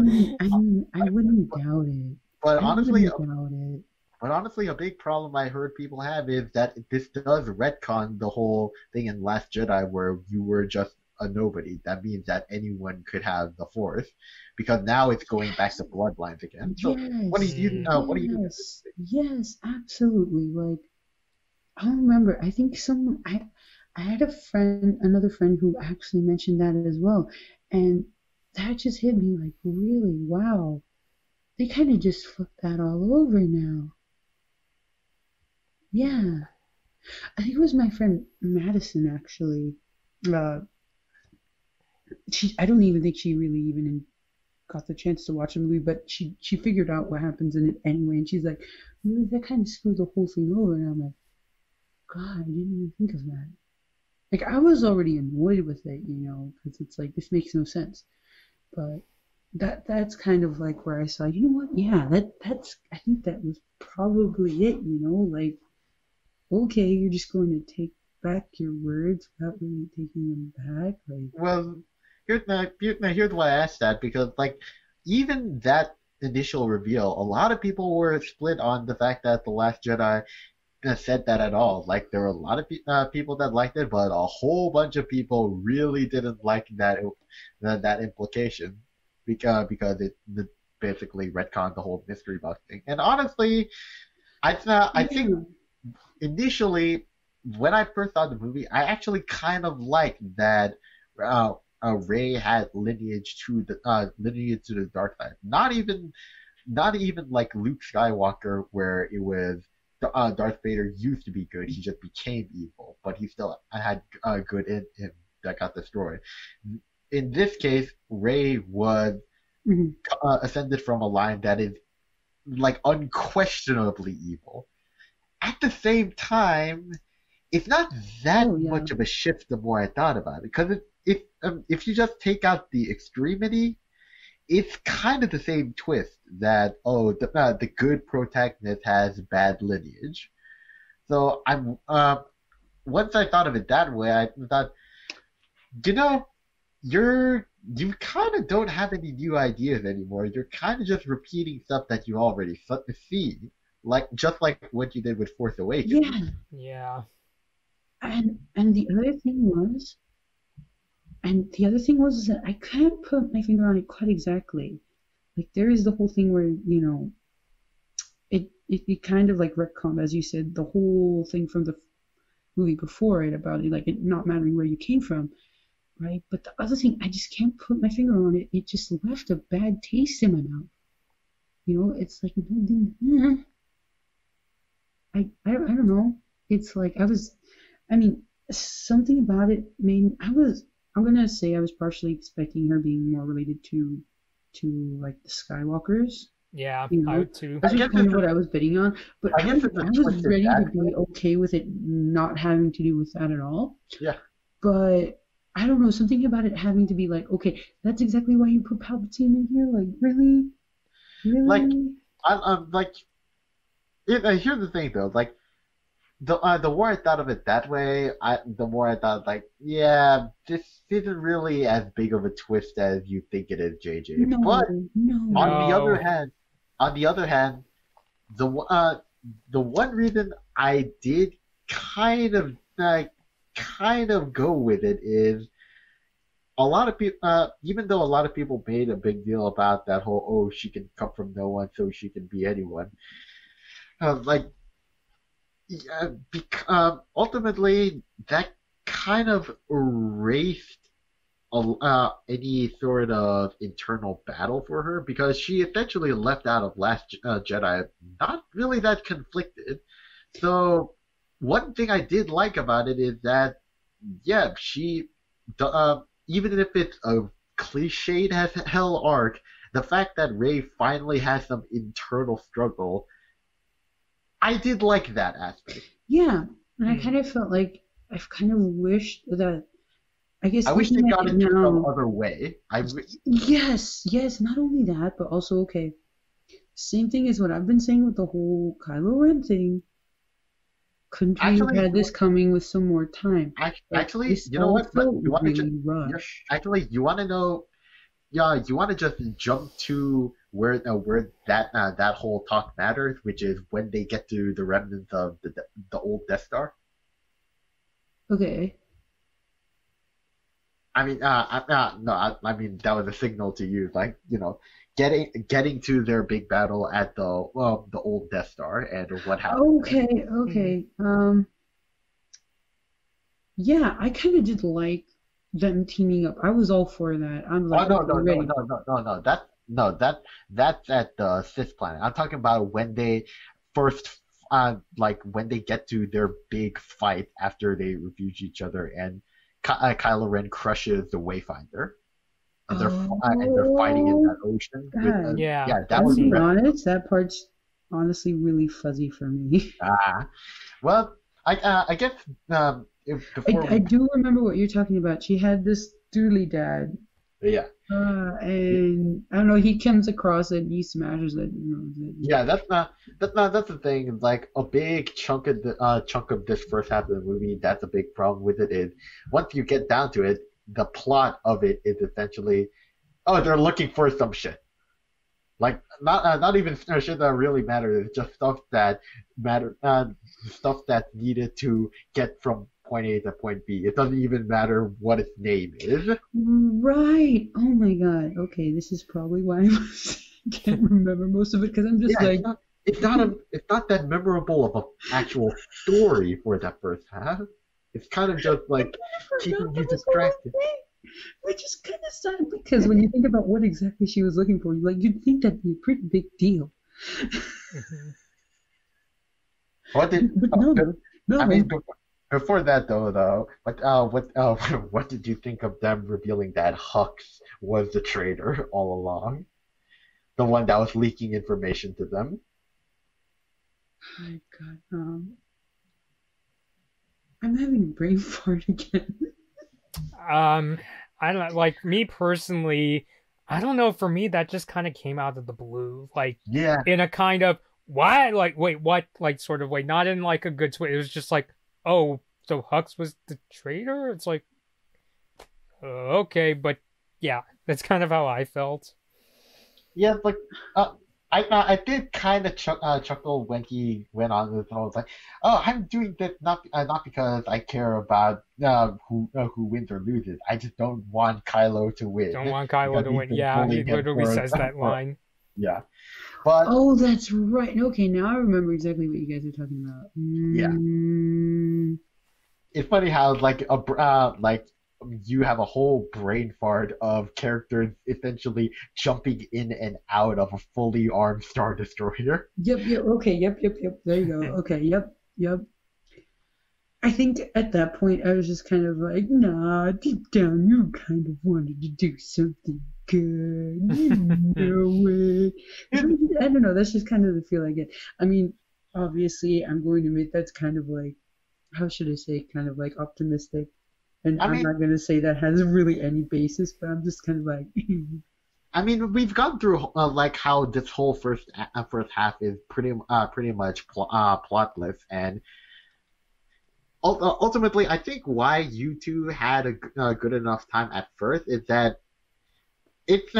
S3: wouldn't doubt it.
S2: But
S3: I
S2: honestly,
S3: wouldn't doubt it.
S2: But honestly, a big problem I heard people have is that this does retcon the whole thing in Last Jedi where you were just a nobody. That means that anyone could have the Force, because now it's going back to bloodlines again. So what do you do?
S3: Yes, absolutely. Like, I don't remember. I think I had another friend who actually mentioned that as well, and that just hit me like, really, wow. They kind of just flipped that all over now. Yeah, I think it was my friend Madison actually. Uh, I don't even think she really even got the chance to watch the movie, but she figured out what happens in it anyway, and she's like, really, that kind of screwed the whole thing over. And I'm like, God, I didn't even think of that. Like, I was already annoyed with it, because it's like, this makes no sense. But that's kind of like where I saw, you know what? Yeah, I think that was probably it, like, okay, you're just going to take back your words without really taking them back. Like,
S2: Well, here's why I asked that, because like even that initial reveal, a lot of people were split on the fact that The Last Jedi said that at all. Like there were a lot of people that liked it, but a whole bunch of people really didn't like that implication because it basically retconned the whole mystery box thing. And honestly, I think initially when I first saw the movie, I actually kind of liked that Rey had lineage to the dark side. Not even like Luke Skywalker, where it was Darth Vader used to be good, he just became evil, but he still had good in him that got destroyed. In this case, Rey was ascended from a line that is like unquestionably evil. At the same time, it's not that much of a shift the more I thought about it, because if you just take out the extremity, it's kind of the same twist that the good protagonist has bad lineage. So I'm once I thought of it that way, I thought, you kind of don't have any new ideas anymore. You're kind of just repeating stuff that you already see, just like what you did with Force Awakens.
S1: Yeah.
S3: And the other thing was. And the other thing was that I can't put my finger on it quite exactly. Like, there is the whole thing where, it kind of like retconned, as you said, the whole thing from the movie before it about it, like, it not mattering where you came from, right? But the other thing, I just can't put my finger on it. It just left a bad taste in my mouth. It's like, I don't know. It's like, something about it made, I'm gonna say I was partially expecting her being more related to like the Skywalkers.
S1: Yeah, I would too.
S3: That's kind of what I was betting on, but I was ready to be okay with it not having to do with that at all.
S2: Yeah.
S3: But I don't know, something about it having to be like, okay, that's exactly why you put Palpatine in here. Like, really?
S2: Here's the thing though, like. The more I thought of it that way, the more I thought, like, yeah, this isn't really as big of a twist as you think it is, JJ. But on the other hand, the one reason I did kind of go with it is a lot of people, even though a lot of people made a big deal about that whole, she can come from no one, so she can be anyone. Ultimately, that kind of erased any sort of internal battle for her, because she essentially left out of Last Jedi not really that conflicted. So one thing I did like about it is that, yeah, even if it's a cliched as hell arc, the fact that Rey finally has some internal struggle, I did like that aspect.
S3: Yeah, and I kind of felt like I've kind of wished that. I
S2: wish they got it some other way.
S3: Yes. Not only that, but also okay. Same thing as what I've been saying with the whole Kylo Ren thing. Couldn't we have had this coming with some more time?
S2: Actually, you know what? You want to know? yeah, you want to just jump to where that whole talk matters, which is when they get to the remnants of the old Death Star.
S3: Okay.
S2: I mean, no, I mean that was a signal to you, like getting to their big battle at the old Death Star and what happened.
S3: Okay, okay. Yeah, I kind of did like them teaming up. I was all for that. I'm
S2: Oh
S3: like,
S2: no
S3: okay,
S2: no no
S3: ready.
S2: no no no no that's at the Sith planet. I'm talking about when they first like when they get to their big fight after they refuse each other and Kylo Ren crushes the Wayfinder and they're fighting in
S3: Oh
S2: that ocean with
S3: God.
S1: Yeah,
S2: yeah that
S1: that
S3: I'll
S2: was
S3: be
S1: scene.
S3: honest, that part's honestly really fuzzy for me.
S2: well I guess if before
S3: I
S2: we
S3: do remember what you're talking about. She had this doodly dad,
S2: yeah.
S3: and I don't know, he comes across it and he smashes it. You know,
S2: Yeah, that's the thing. Like a big chunk of this first half of the movie, that's a big problem with it. Is once you get down to it, the plot of it is essentially, oh, they're looking for some shit. Like not even shit that really matters. It's just stuff that's needed to get from point A to point B. It doesn't even matter what its name is.
S3: right. Oh my God. Okay, this is probably why I can't remember most of it because I'm just
S2: Yeah,
S3: like,
S2: it's not that memorable of an actual story for that first half. It's kind of just like
S3: I
S2: keeping
S3: forgot
S2: you
S3: that was the whole
S2: distracted.
S3: thing. Which is kind of sad because when you think about what exactly she was looking for, you'd think that'd be a pretty big deal.
S1: Mhm.
S2: What did
S3: But no,
S2: I
S3: no.
S2: mean before that though? What did you think of them revealing that Hux was the traitor all along, the one that was leaking information to them?
S3: My God, I'm having a brain fart again.
S1: Um, I don't like me personally. I don't know. For me, that just kind of came out of the blue, like
S2: Yeah,
S1: in a kind of why, like wait, what, like sort of way, not in like a good way. It was just like, oh, so Hux was the traitor. It's like, okay, but yeah, that's kind of how I felt.
S2: yeah, like I did kind of chuckle when he went on this whole like, oh, I'm doing this not because I care about who wins or loses. I just don't want Kylo to win
S1: Don't want Kylo
S2: because
S1: to
S2: he's
S1: win.
S2: been
S1: Yeah, he
S2: bullying him
S1: literally says that
S2: for
S1: line.
S2: yeah. But
S3: Oh, that's right. Okay, now I remember exactly what you guys are talking about.
S2: yeah, it's funny how like you have a whole brain fart of characters essentially jumping in and out of a fully armed Star Destroyer.
S3: Yep, yep, okay, yep. There you go. Okay, yep. I think at that point I was just kind of like, nah, deep down you kind of wanted to do something good. You know it. I don't know, that's just kind of the feel I get. I mean, obviously I'm going to admit that's kind of like, how should I say, kind of like optimistic. And
S2: I
S3: I'm
S2: mean,
S3: not going to say that has really any basis, but I'm just kind of like,
S2: we've gone through like how this whole first half is pretty much plotless, and ultimately, I think why you two had a good enough time at first is that it's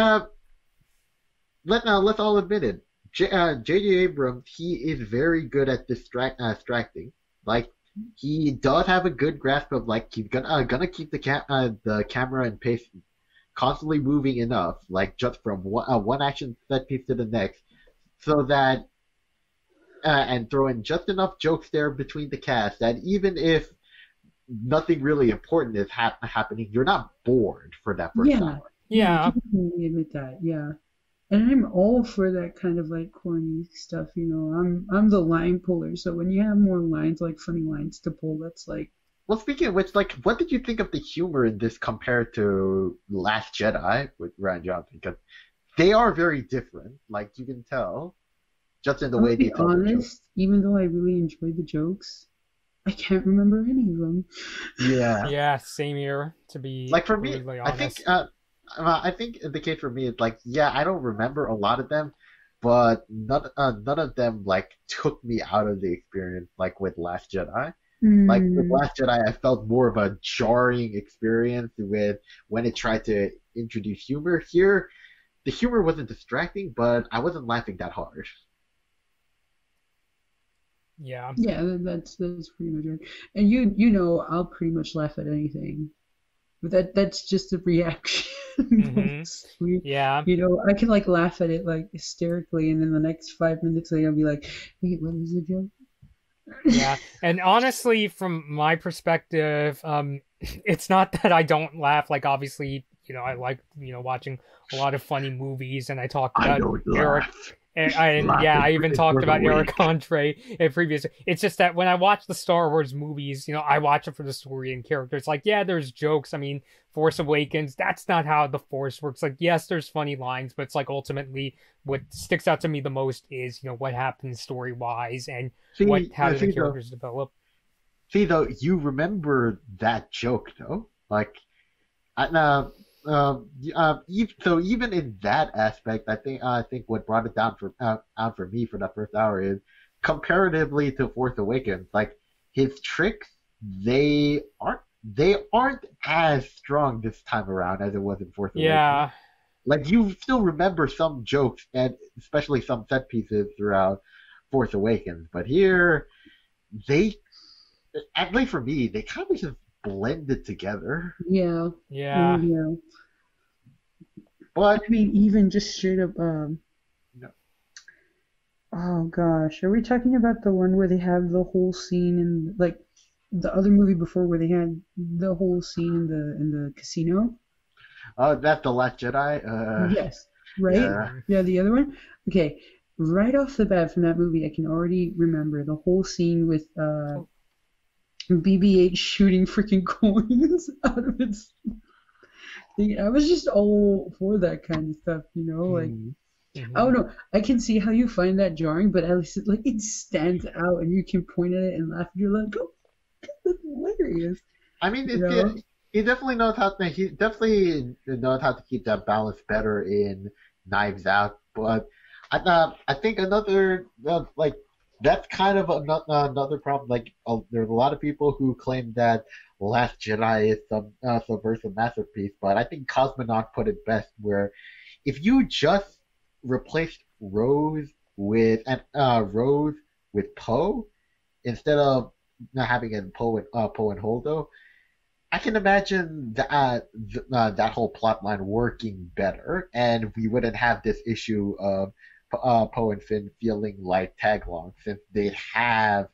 S2: let's all admit it. J.J. Abrams, he is very good at distracting. Like he does have a good grasp of like he's gonna keep the camera and pace constantly moving enough, like just from one action set piece to the next, so that and throw in just enough jokes there between the cast that even if nothing really important is happening, you're not bored for that first
S3: yeah,
S2: hour.
S3: yeah, I
S1: Yeah,
S3: can definitely admit that, yeah. And I'm all for that kind of like corny stuff, you know. I'm the line puller, so when you have more lines, like funny lines to pull, that's like,
S2: Well, speaking of which, like, what did you think of the humor in this compared to Last Jedi with Ryan Johnson? Because they are very different, like you can tell, just in the
S3: I'm gonna
S2: way they
S3: be
S2: tell their jokes.
S3: honest, even though I really enjoyed the jokes, I can't remember any of them.
S2: Yeah.
S1: yeah, same here. To be
S2: Like for me,
S1: completely
S2: I think
S1: honest.
S2: I think the case for me is like, yeah, I don't remember a lot of them, but none of them like took me out of the experience like with Last Jedi. Like with
S3: Mm,
S2: Last Jedi, I felt more of a jarring experience with when it tried to introduce humor. Here, the humor wasn't distracting, but I wasn't laughing that hard.
S1: Yeah.
S3: Yeah, that's pretty much it. And you know, I'll pretty much laugh at anything. But that's just a reaction. Mostly.
S1: Yeah.
S3: You know, I can like laugh at it like hysterically, and then the next 5 minutes later I'll be like, wait, what is the joke?
S1: Yeah. And honestly, from my perspective, it's not that I don't laugh. Like, obviously, you know, I like, you know, watching a lot of funny movies, and I talked about Eric. I even talked about Eric Andre in previous. It's just that when I watch the Star Wars movies, you know, I watch it for the story and characters. Like, yeah, there's jokes. I mean, Force Awakens, that's not how the Force works. Like, yes, there's funny lines, but it's like ultimately what sticks out to me the most is, you know, what happens story wise and how do the characters develop.
S2: See, though, you remember that joke, though? Like, so even in that aspect, I think what brought it down out for me for that first hour is comparatively to Force Awakens, like his tricks, they aren't as strong this time around as it was in Force Awakens.
S1: Yeah.
S2: Like you still remember some jokes and especially some set pieces throughout Force Awakens, but here at least for me, they kind of just blended together.
S3: Yeah.
S1: Yeah.
S3: Yeah.
S2: But
S3: I mean, even just straight up.
S2: no.
S3: Oh gosh, are we talking about the one where they have the whole scene in like the other movie before where they had the whole scene in the casino?
S2: That's The Last Jedi.
S3: Yes. Right. Yeah, the other one. Okay. Right off the bat from that movie, I can already remember the whole scene with BB-8 shooting freaking coins out of its thing. I was just all for that kind of stuff, you know, like I don't know. I can see how you find that jarring, but at least it stands out and you can point at it and laugh. You're like, oh, that's hilarious.
S2: I mean, he definitely knows how to keep that balance better in Knives Out, but I think another that's kind of another problem. Like, there's a lot of people who claim that Last Jedi is some subversive masterpiece, but I think Cosmonaut put it best, where if you just replaced Rose with Poe instead of not having it in Poe and Holdo, I can imagine that whole plot line working better, and we wouldn't have this issue of Poe and Finn feeling like tagalongs, since they'd have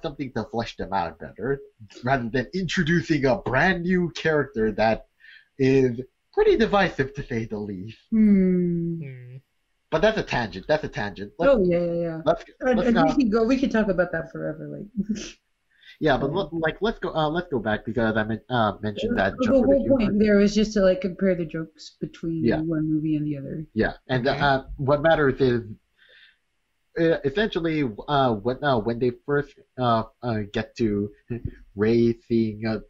S2: something to flesh them out better, rather than introducing a brand new character that is pretty divisive to say the least. But that's a tangent. Yeah.
S3: Let's we can talk about that forever, like.
S2: Yeah, but let's go back, because I mentioned that.
S3: The whole point there was just to compare the jokes between one movie and the other.
S2: Yeah, and what matters is essentially when they first get to Rey seeing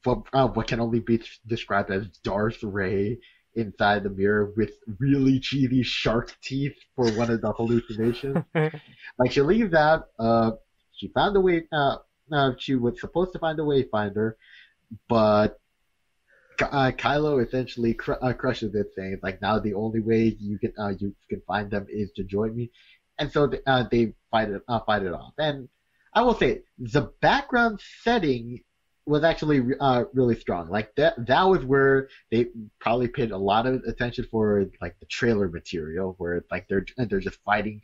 S2: what can only be described as Darth Rey inside the mirror with really cheesy shark teeth for one of the hallucinations. Like, she leaves out. She found a way. She was supposed to find a wayfinder, but Kylo essentially crushes it, saying, like, now the only way you can find them is to join me, and so they fight it off. And I will say the background setting was actually really strong. Like, that was where they probably paid a lot of attention for, like, the trailer material, where like they're just fighting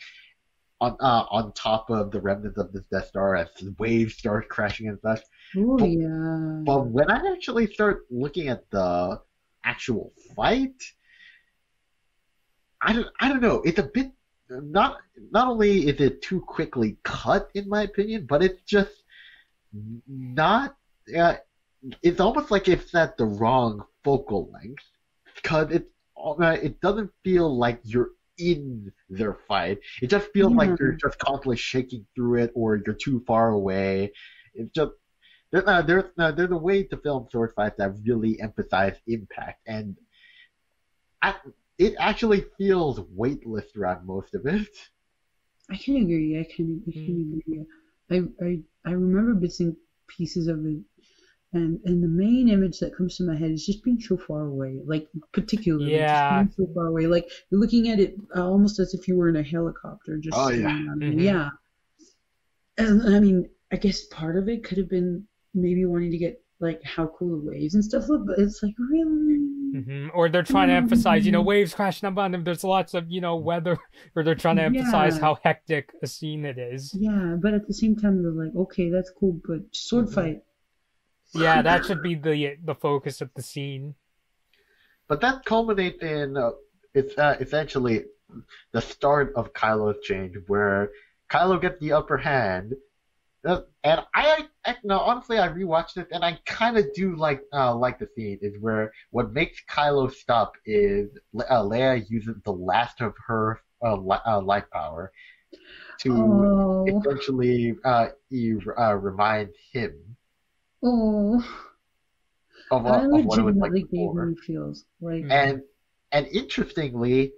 S2: on top of the remnants of this Death Star as the waves start crashing and such. But when I actually start looking at the actual fight, I don't know. It's a bit not only is it too quickly cut, in my opinion, but it's just not. It's almost like it's at the wrong focal length, because it doesn't feel like you're in their fight. It just feels like you're just constantly shaking through it, or you're too far away. It's just there's a way to film sword fights that really emphasize impact, and it actually feels weightless throughout most of it.
S3: I can agree. I can agree. I remember bits and pieces of it And the main image that comes to my head is just being so far away, like particularly just being so far away, like you're looking at it almost as if you were in a helicopter, just yeah. And I mean, I guess part of it could have been maybe wanting to get like how cool the waves and stuff look, but it's like really.
S1: Or they're trying to emphasize, waves crashing up on them. There's lots of, weather, or they're trying to emphasize how hectic a scene it is.
S3: Yeah, but at the same time, they're like, okay, that's cool, but sword fight.
S1: Yeah, that should be the focus of the scene.
S2: But that culminates in it's essentially the start of Kylo's change, where Kylo gets the upper hand. And honestly, I rewatched it, and I kind of do like the scene is where what makes Kylo stop is Leia uses the last of her life power to essentially remind him of what it was like before.
S3: Feels like.
S2: And interestingly,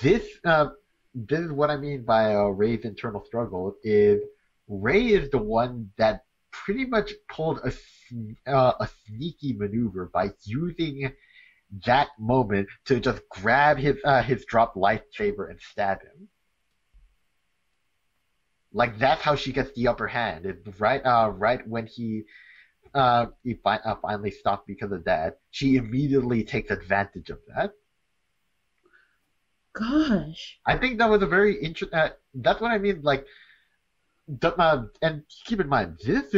S2: this is what I mean by Rey's internal struggle is. Rey is the one that pretty much pulled a sneaky maneuver by using that moment to just grab his dropped lightsaber and stab him. Like that's how she gets the upper hand. It's right when he finally stopped because of that. She immediately takes advantage of that.
S3: Gosh,
S2: I think that was a very interesting. That's what I mean. Like. And keep in mind, this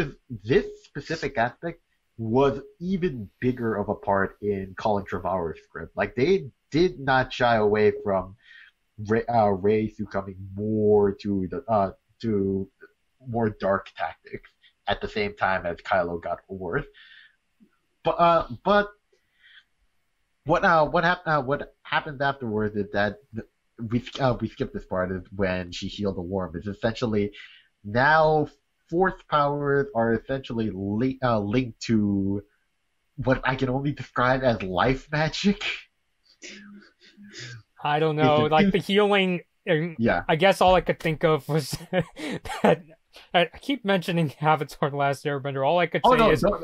S2: specific aspect was even bigger of a part in Colin Trevorrow's script. Like they did not shy away from Rey succumbing more to more dark tactics at the same time as Kylo got worse. But what happened afterwards is that we skipped this part is when she healed the worm. It's essentially. Now, force powers are essentially linked to what I can only describe as life magic.
S1: I don't know, like the healing.
S2: Yeah.
S1: I guess all I could think of was that. I keep mentioning Avatar: The Last Airbender. All I could say is,
S3: but I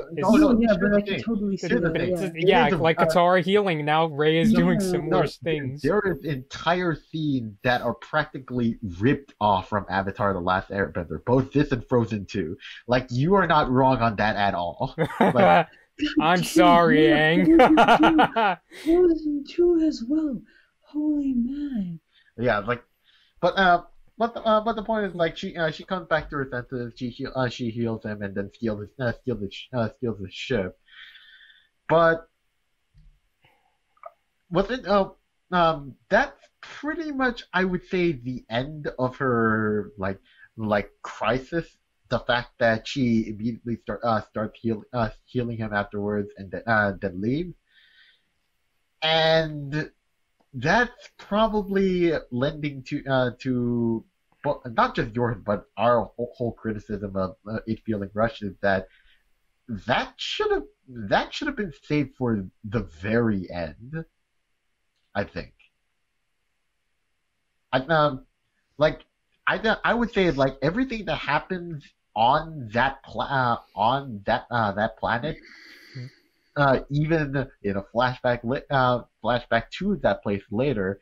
S3: can totally see that.
S1: Yeah, like Katara healing. Now Rey is doing similar things.
S2: There are entire scenes that are practically ripped off from Avatar: The Last Airbender, both this and Frozen 2. Like you are not wrong on that at all. Like,
S1: I'm sorry, Aang.
S3: Frozen 2 as well. Holy man.
S2: Yeah, like, but the point is, like, she comes back to her senses. She heals him and then steals his ship. But that's pretty much, I would say, the end of her like crisis. The fact that she immediately starts healing him afterwards and then leaves. And that's probably lending to not just yours, but our whole criticism of it feeling rushed is that should have been saved for the very end. I think. I would say like everything that happens on that planet. Even in a flashback to that place later,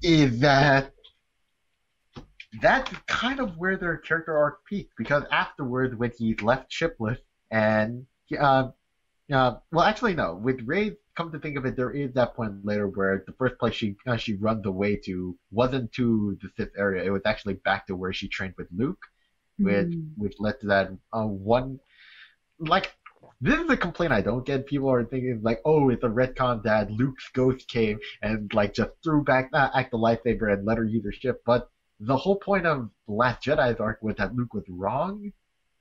S2: is that's kind of where their character arc peaked, because afterwards when he's left shipless and well actually no, with Rey, come to think of it, there is that point later where the first place she runs away to wasn't to the Sith area, it was actually back to where she trained with Luke, which led to that one, like. This is a complaint I don't get. People are thinking like, oh, it's a retcon that Luke's ghost came and like just threw back the lightsaber and let her use her ship. But the whole point of The Last Jedi's arc was that Luke was wrong.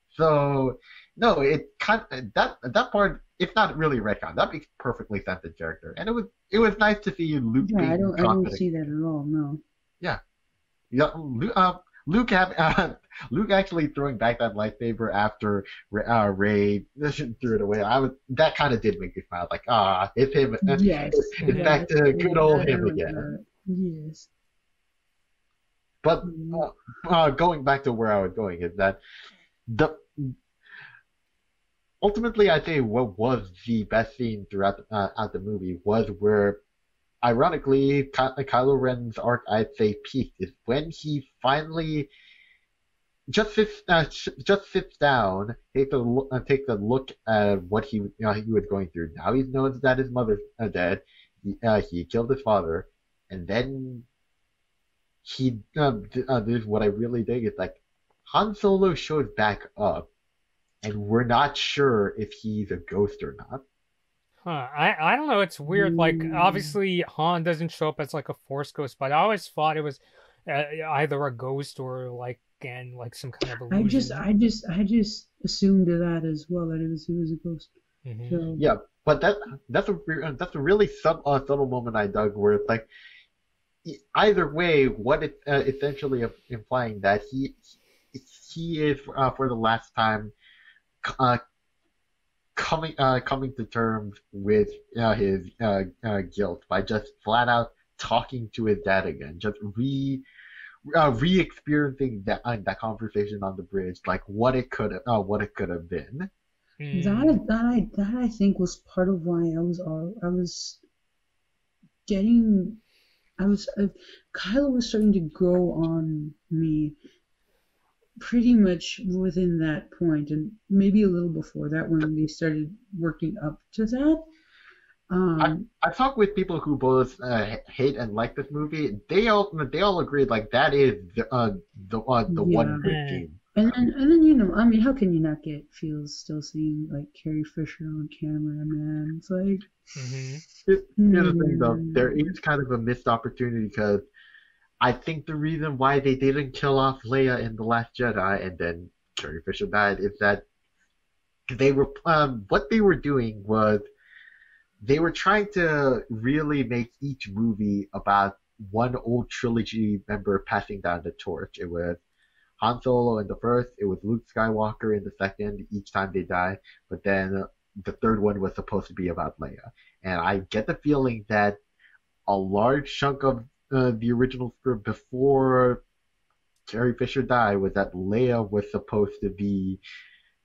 S2: So no, it kind of, that part, it's not really retcon. That makes perfectly sense in character, and it was nice to see Luke.
S3: Yeah,
S2: being
S3: I don't
S2: confident.
S3: see that at all. No.
S2: Yeah. Luke actually throwing back that lightsaber after Rey threw it away. That kind of did make me smile. Like, it's him.
S3: Yes.
S2: It's back to good old him again.
S3: Yes.
S2: But going back to where I was going is that ultimately, I think what was the best scene throughout out the movie was where, ironically, Kylo Ren's arc, I'd say, peaked, is when he finally just sits down, takes a look at what he was going through. Now he knows that his mother's dead. He killed his father, and then this is what I really dig. It's like Han Solo shows back up, and we're not sure if he's a ghost or not.
S1: Huh. I don't know. It's weird. Like, obviously, Han doesn't show up as like a Force ghost, but I always thought it was either a ghost or like some kind of illusion.
S3: I just assumed that as well, that it was a ghost.
S1: Mm-hmm.
S3: So,
S2: Yeah, but that's a really subtle moment I dug, where it's like, either way, what it essentially implying that he is for the last time coming to terms with his guilt by just flat out talking to his dad again, just re-experiencing that conversation on the bridge, like what it could have been.
S3: That I think was part of why Kylo was starting to grow on me pretty much within that point, and maybe a little before that when they started working up to that.
S2: I talked with people who both hate and like this movie. They all agreed, like, that is the one good game.
S3: And then I mean, how can you not get feels still seeing like Carrie Fisher on camera, man? It's like,
S2: Here's the thing, though, there is kind of a missed opportunity, because I think the reason why they didn't kill off Leia in The Last Jedi and then Carrie Fisher died is that they were what they were doing was they were trying to really make each movie about one old trilogy member passing down the torch. It was Han Solo in the first, it was Luke Skywalker in the second, each time they die, but then the third one was supposed to be about Leia. And I get the feeling that a large chunk of the original script before Carrie Fisher died was that Leia was supposed to be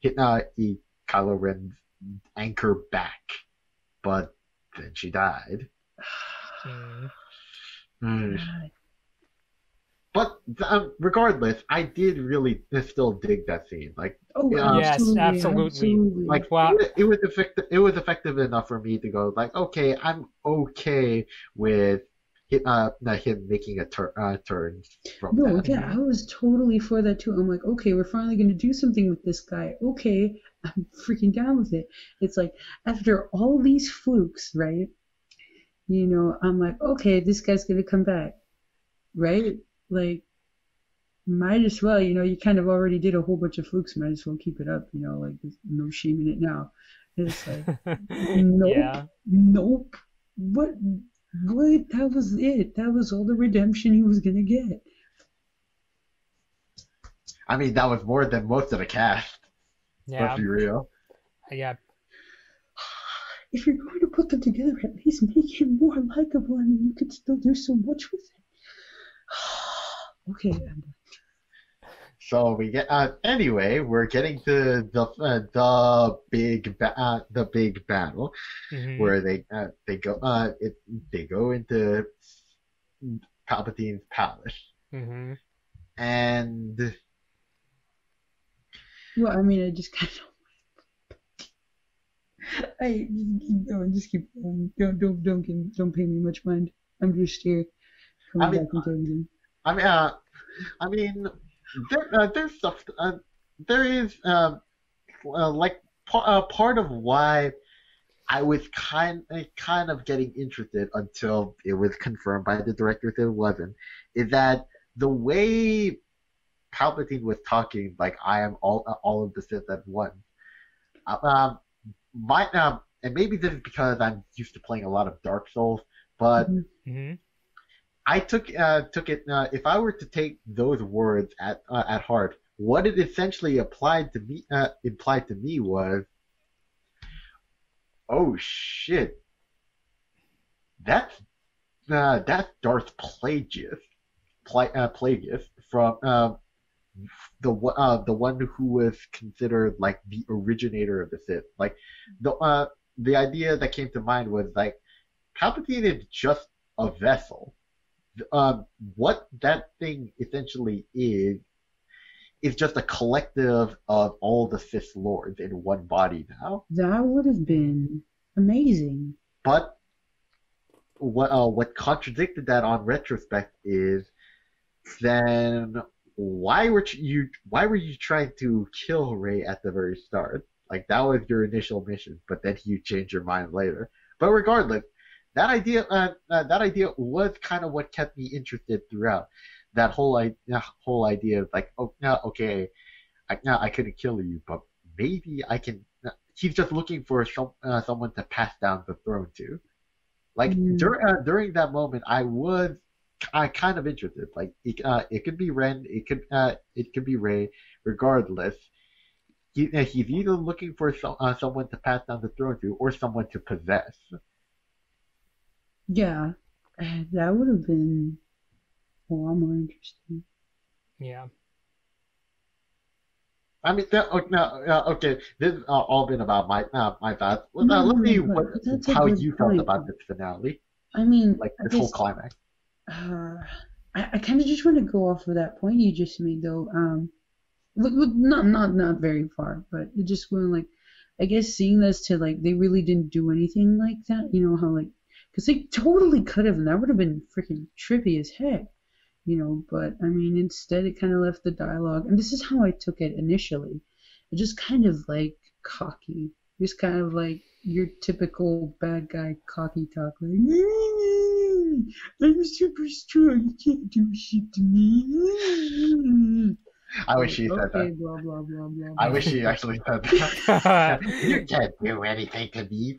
S2: Kylo Ren's anchor back, but then she died. But regardless, I did really still dig that scene. Like,
S1: yes, absolutely.
S2: Like, wow, it was effective. It was effective enough for me to go like, okay, I'm okay with him making a turn from that.
S3: Yeah, I was totally for that too. I'm like, okay, we're finally going to do something with this guy. Okay, I'm freaking down with it. It's like, after all these flukes, right? I'm like, okay, this guy's going to come back, right? Like, might as well, you kind of already did a whole bunch of flukes, might as well keep it up, like, there's no shame in it now. And it's like, nope. What? That was it. That was all the redemption he was gonna get.
S2: I mean, that was more than most of the cast.
S1: Yeah.
S2: Let's be real.
S1: Yeah.
S3: If you're going to put them together, at least make him more likable. I mean, you could still do so much with it. Okay.
S2: So we get anyway. We're getting to the big battle, where they go into Palpatine's palace, and
S3: well, I mean, I just kind of just keep going. Don't pay me much mind. I'm just here coming back into everything.
S2: I mean. There's stuff. There is like part of why I was kind of getting interested until it was confirmed by the director that it wasn't. Is that the way Palpatine was talking, like, I am all of the Sith at once. And maybe this is because I'm used to playing a lot of Dark Souls, but. I took it. If I were to take those words at heart, what it essentially implied to me was, oh shit, that's Darth Plagueis from the one who was considered like the originator of the Sith. Like the idea that came to mind was like Palpatine is just a vessel. What that thing essentially is just a collective of all the Sith Lords in one body now.
S3: That would have been amazing.
S2: But what contradicted that on retrospect is then why were you trying to kill Rey at the very start? Like that was your initial mission, but then you changed your mind later. But regardless, that idea was kind of what kept me interested throughout. That whole idea of like, oh, no, okay, I couldn't kill you, but maybe I can. He's just looking for someone to pass down the throne to. Like during that moment, I kind of interested. Like it could be Ren, it could be Rey. Regardless, he's either looking for someone to pass down the throne to, or someone to possess.
S3: Yeah, that would have been a lot more interesting.
S1: Yeah.
S2: I mean, okay, this has all been about my thoughts. Let's see how you felt about this finale.
S3: I mean,
S2: like this whole climax.
S3: I kind of just want to go off of that point you just made, though. Not very far, but it just went like, I guess seeing this to like they really didn't do anything like that. You know how like, because they totally could have, and that would have been freaking trippy as heck. You know, but I mean, instead it kind of left the dialogue, and this is how I took it initially. It just kind of like cocky, just kind of like your typical bad guy cocky talk, like I'm super strong, you can't do shit to me.
S2: I wish he said that.
S3: Blah, blah, blah, blah, blah.
S2: I wish he actually said that. You can't do anything to me.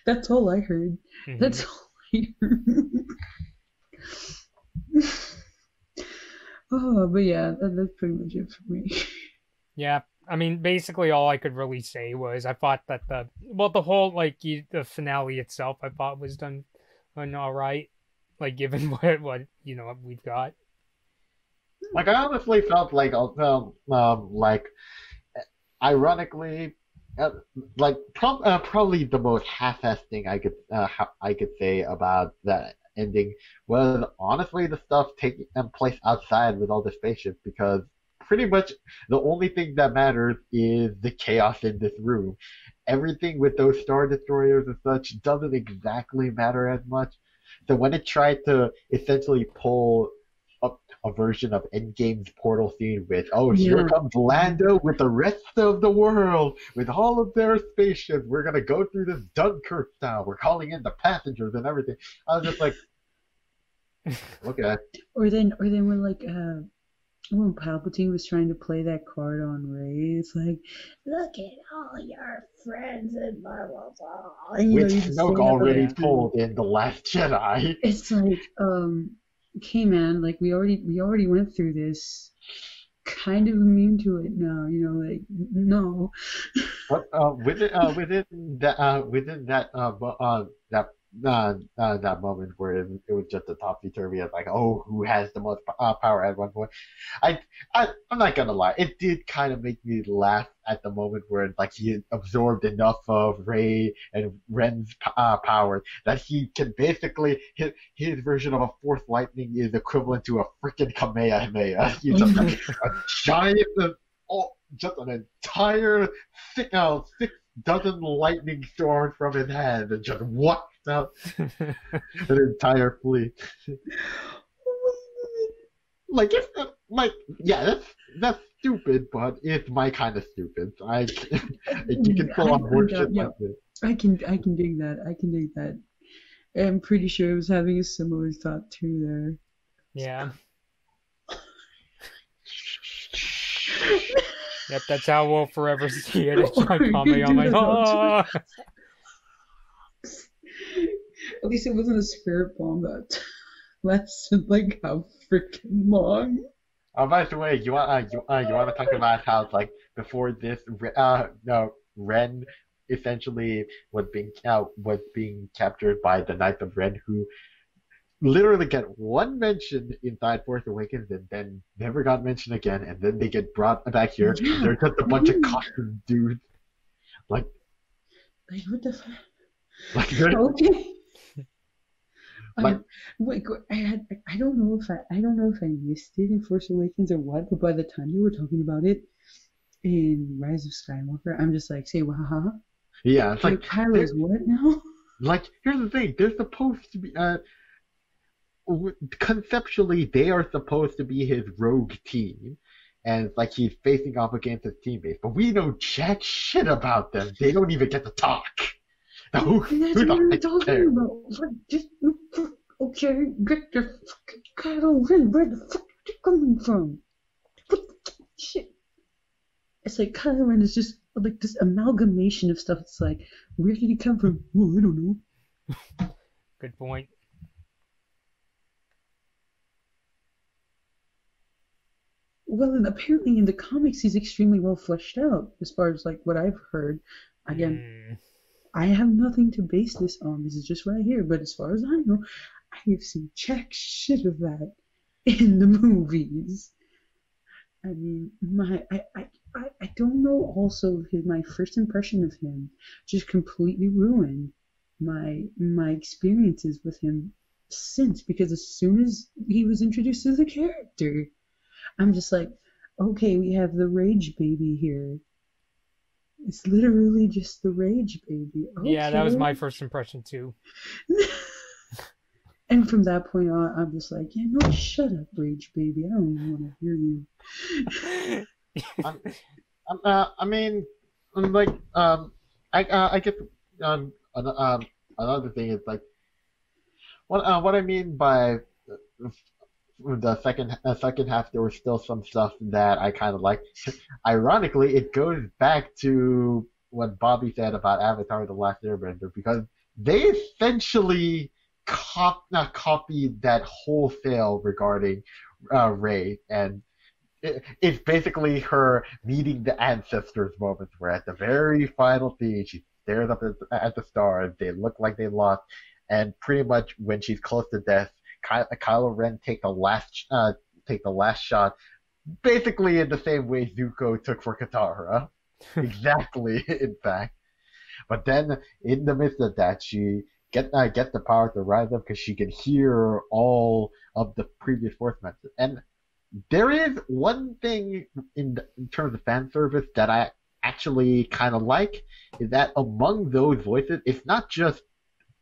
S3: That's all I heard.
S1: Mm-hmm.
S3: That's all I heard. Oh, but yeah, that's pretty much it for me.
S1: Yeah, I mean, basically all I could really say was I thought that the whole the finale itself I thought was done all right, like given what we've got.
S2: Like I honestly felt like ironically. Probably the most half-assed thing I could say about that ending was honestly the stuff taking place outside with all the spaceships, because pretty much the only thing that matters is the chaos in this room. Everything with those Star Destroyers and such doesn't exactly matter as much. So when it tried to essentially pull up a version of Endgame's portal scene with, here comes Lando with the rest of the world, with all of their spaceships, we're gonna go through this Dunkirk style, we're calling in the passengers and everything. I was just like, okay.
S3: Or then when when Palpatine was trying to play that card on Rey, it's like, look at all your friends and blah blah blah. And,
S2: which Snoke already told in The Last Jedi.
S3: It's like, okay, man, like we already went through this. Kind of immune to it now, like no.
S2: But within that moment where it was just a topsy turvy of like, who has the most power at one point. I'm not gonna lie, it did kind of make me laugh at the moment where like he absorbed enough of Rey and Ren's power that he can basically his version of a Force Lightning is equivalent to a freaking Kamehameha. He's just a giant, just an entire 6 dozen lightning storms from his hand and just whacks out an entire fleet. Like it's that's stupid, but it's my kind of stupid. You can pull on more shit like this.
S3: I can dig that. I'm pretty sure I was having a similar thought too there.
S1: Yeah. Yep, that's how we'll forever see it. It's Kamehameha.
S3: At least it wasn't a spirit bomb that lasted like how freaking long.
S2: By the way, you want to talk about how like before this, Ren essentially was being captured by the Knights of Ren, who literally get one mention inside Force Awakens and then never got mentioned again, and then they get brought back here, and they're just a bunch of costume dudes. Like
S3: what the fuck?
S2: Like,
S3: okay.
S2: like
S3: Wait, I don't know if I missed it in Force Awakens or what, but by the time they were talking about it in Rise of Skywalker, I'm just like, say, well, huh?
S2: yeah, it's like
S3: Kylo's what now?
S2: Like, here's the thing: they're supposed to be conceptually, they are supposed to be his rogue team, and it's like he's facing off against his teammates. But we know jack shit about them. They don't even get to talk. Now,
S3: That's what I'm talking about. Like, just okay, get the fucking Kylo Ren. Where the fuck are you coming from? What the shit? It's like Kylo Ren is just like this amalgamation of stuff. It's like, where did he come from? Oh, I don't know.
S1: Good point.
S3: Well, and apparently in the comics he's extremely well fleshed out, as far as like what I've heard. Again, I have nothing to base this on. This is just what I hear. But as far as I know, I have seen jack shit of that in the movies. I mean, I don't know. Also, my first impression of him just completely ruined my experiences with him since, because as soon as he was introduced as a character, I'm just like, okay, we have the rage baby here. It's literally just the rage baby. Okay.
S1: Yeah, that was my first impression too.
S3: And from that point on, I'm just like, yeah, no, shut up, rage baby. I don't want to hear you.
S2: I mean, like, I get another thing is like, what I mean by the second half, there was still some stuff that I kind of liked. Ironically, it goes back to what Bobby said about Avatar: The Last Airbender, because they essentially copied that wholesale regarding Rey, and it's basically her meeting the ancestors moment, where at the very final scene she stares up at the stars, they look like they lost, and pretty much when she's close to death, Kylo Ren take the last shot, basically in the same way Zuko took for Katara. Exactly, in fact. But then, in the midst of that, she gets the power to rise up because she can hear all of the previous Force messages. And there is one thing in terms of fan service that I actually kind of like, is that among those voices, it's not just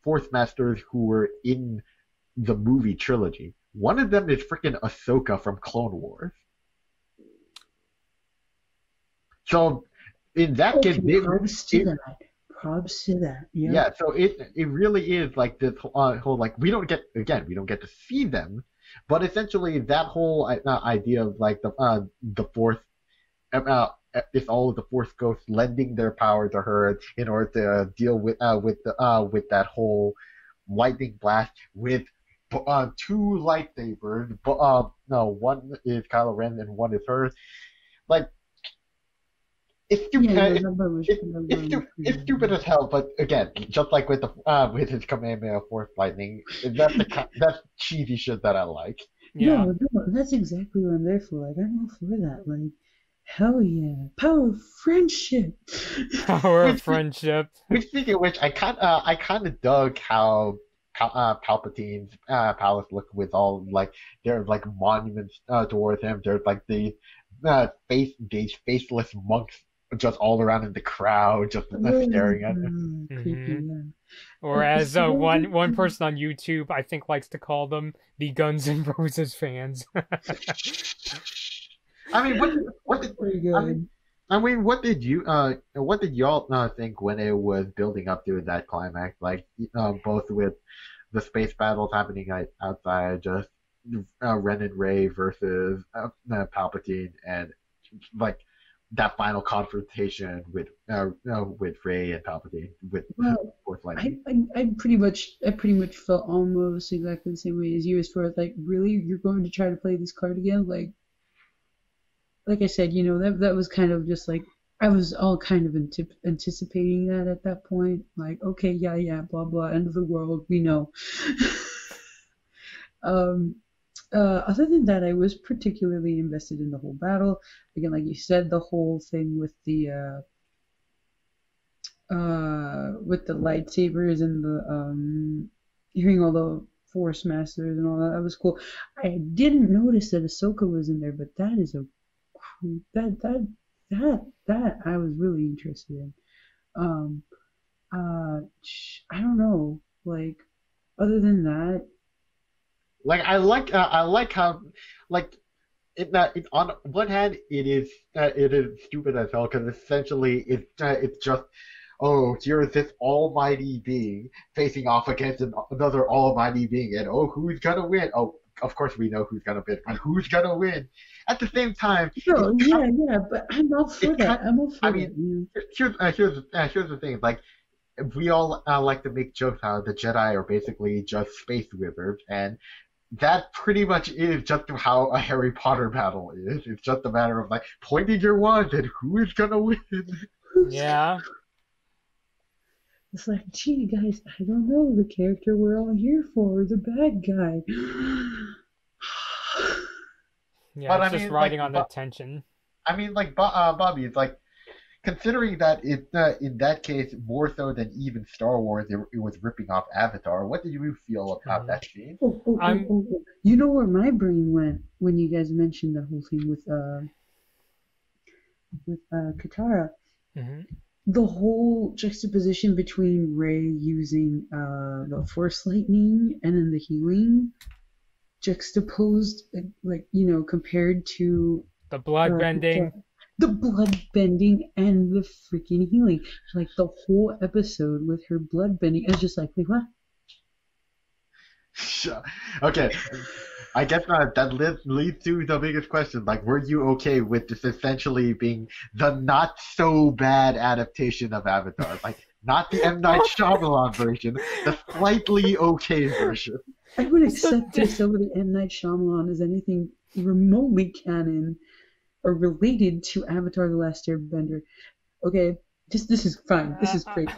S2: Force Masters who were in the movie trilogy. One of them is freaking Ahsoka from Clone Wars. So, in that case,
S3: Props to that. Yeah.
S2: Yeah, so it really is like this whole like we don't get to see them, but essentially that whole idea of like the Force, if all of the Force ghosts lending their power to her in order to deal with that whole lightning blast with two lightsabers, but no, one is Kylo Ren and one is hers. Like, it's stupid. It's stupid as hell. But again, just like with his Kamehameha Force Lightning, that's cheesy shit that I like.
S3: Yeah. No, that's exactly what I'm there for. Like, I'm all for that. Like, hell yeah, power of friendship.
S1: Power of friendship.
S2: Speaking of which, I kind of dug how Palpatine's palace looked with all like there's like monuments towards him. There's like these faceless monks just all around in the crowd, just staring at him.
S1: Mm-hmm. Or as one person on YouTube, I think, likes to call them, the Guns N' Roses fans.
S2: I mean, what did y'all think when it was building up to that climax? Like, both with the space battles happening outside, just Ren and Rey versus Palpatine, and like that final confrontation with Rey and Palpatine with Force Lightning.
S3: I pretty much felt almost exactly the same way as you, as far as like, really, you're going to try to play this card again? Like I said, that was kind of just like, I was all kind of anticipating that at that point. Like, okay, yeah, blah blah, end of the world, we know. Other than that, I was particularly invested in the whole battle. Again, like you said, the whole thing with the lightsabers and the hearing all the Force Masters and all that. That was cool. I didn't notice that Ahsoka was in there, but that is a cool, that I was really interested in. Um, I don't know. Like, other than that,
S2: Like I like how like it on one hand it is stupid as hell because essentially it's just oh here's this almighty being facing off against another almighty being and oh who's gonna win, oh of course we know who's gonna win but who's gonna win at the same time
S3: no, yeah, but I'm all for that. I'm all for
S2: I
S3: that.
S2: mean here's the thing like we all like to make jokes how the Jedi are basically just space wizards and that pretty much is just how a Harry Potter battle is. It's just a matter of like pointing your wand and who is gonna win.
S1: Yeah.
S3: It's like, gee, guys, I don't know the character we're all here for, the bad guy.
S1: Yeah,
S2: But
S1: it's
S2: I
S1: just
S2: mean,
S1: riding
S2: like,
S1: on the tension.
S2: I mean, like Bobby, it's like considering that it in that case more so than even Star Wars, it was ripping off Avatar. What did you feel about that scene?
S3: You know where my brain went when you guys mentioned the whole thing with Katara.
S1: Mm-hmm.
S3: The whole juxtaposition between Rey using the Force lightning and then the healing, juxtaposed, like compared to
S1: The blood bending.
S3: The blood bending and the freaking healing. Like the whole episode with her blood bending, I was just like, wait, what?
S2: Okay, I guess that leads to the biggest question. Like, were you okay with this essentially being the not so bad adaptation of Avatar? Like, not the M. Night Shyamalan version, the slightly okay version.
S3: I would accept this over the M. Night Shyamalan as anything remotely canon or related to Avatar: The Last Airbender. Okay, this is fine. This is great.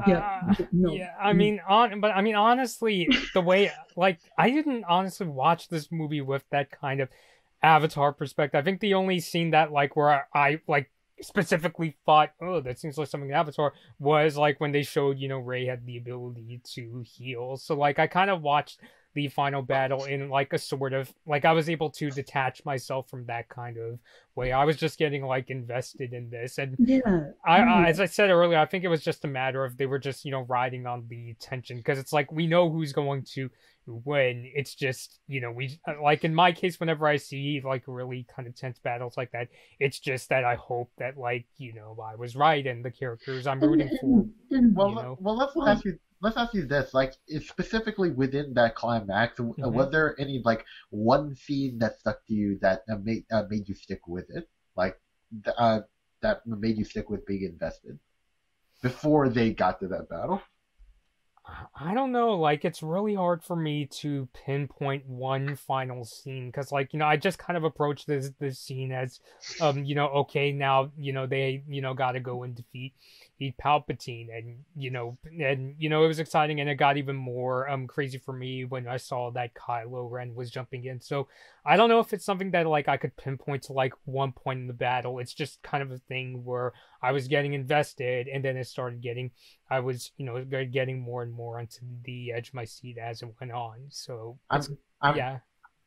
S3: Yeah, no.
S1: Yeah, I mean, honestly, the way I didn't honestly watch this movie with that kind of Avatar perspective. I think the only scene that where I specifically thought, oh, that seems like something in Avatar was when they showed Rey had the ability to heal. So I kind of watched the final battle in a sort of I was able to detach myself from that kind of way. I was just getting invested in this, and I as I said earlier, I think it was just a matter of they were just riding on the tension because it's we know who's going to win. It's just we in my case, whenever I see really kind of tense battles like that, it's just that I hope that I was right and the characters I'm rooting for.
S2: Let's ask you this: specifically within that climax, was there any one scene that stuck to you that made you stick with it, that made you stick with being invested before they got to that battle?
S1: I don't know, it's really hard for me to pinpoint one final scene because I just kind of approached this scene as okay, now they got to go and defeat Palpatine, and it was exciting, and it got even more crazy for me when I saw that Kylo Ren was jumping in. So I don't know if it's something that I could pinpoint to one point in the battle. It's just kind of a thing where I was getting invested, and then I was getting more and more onto the edge of my seat as it went on. So yeah.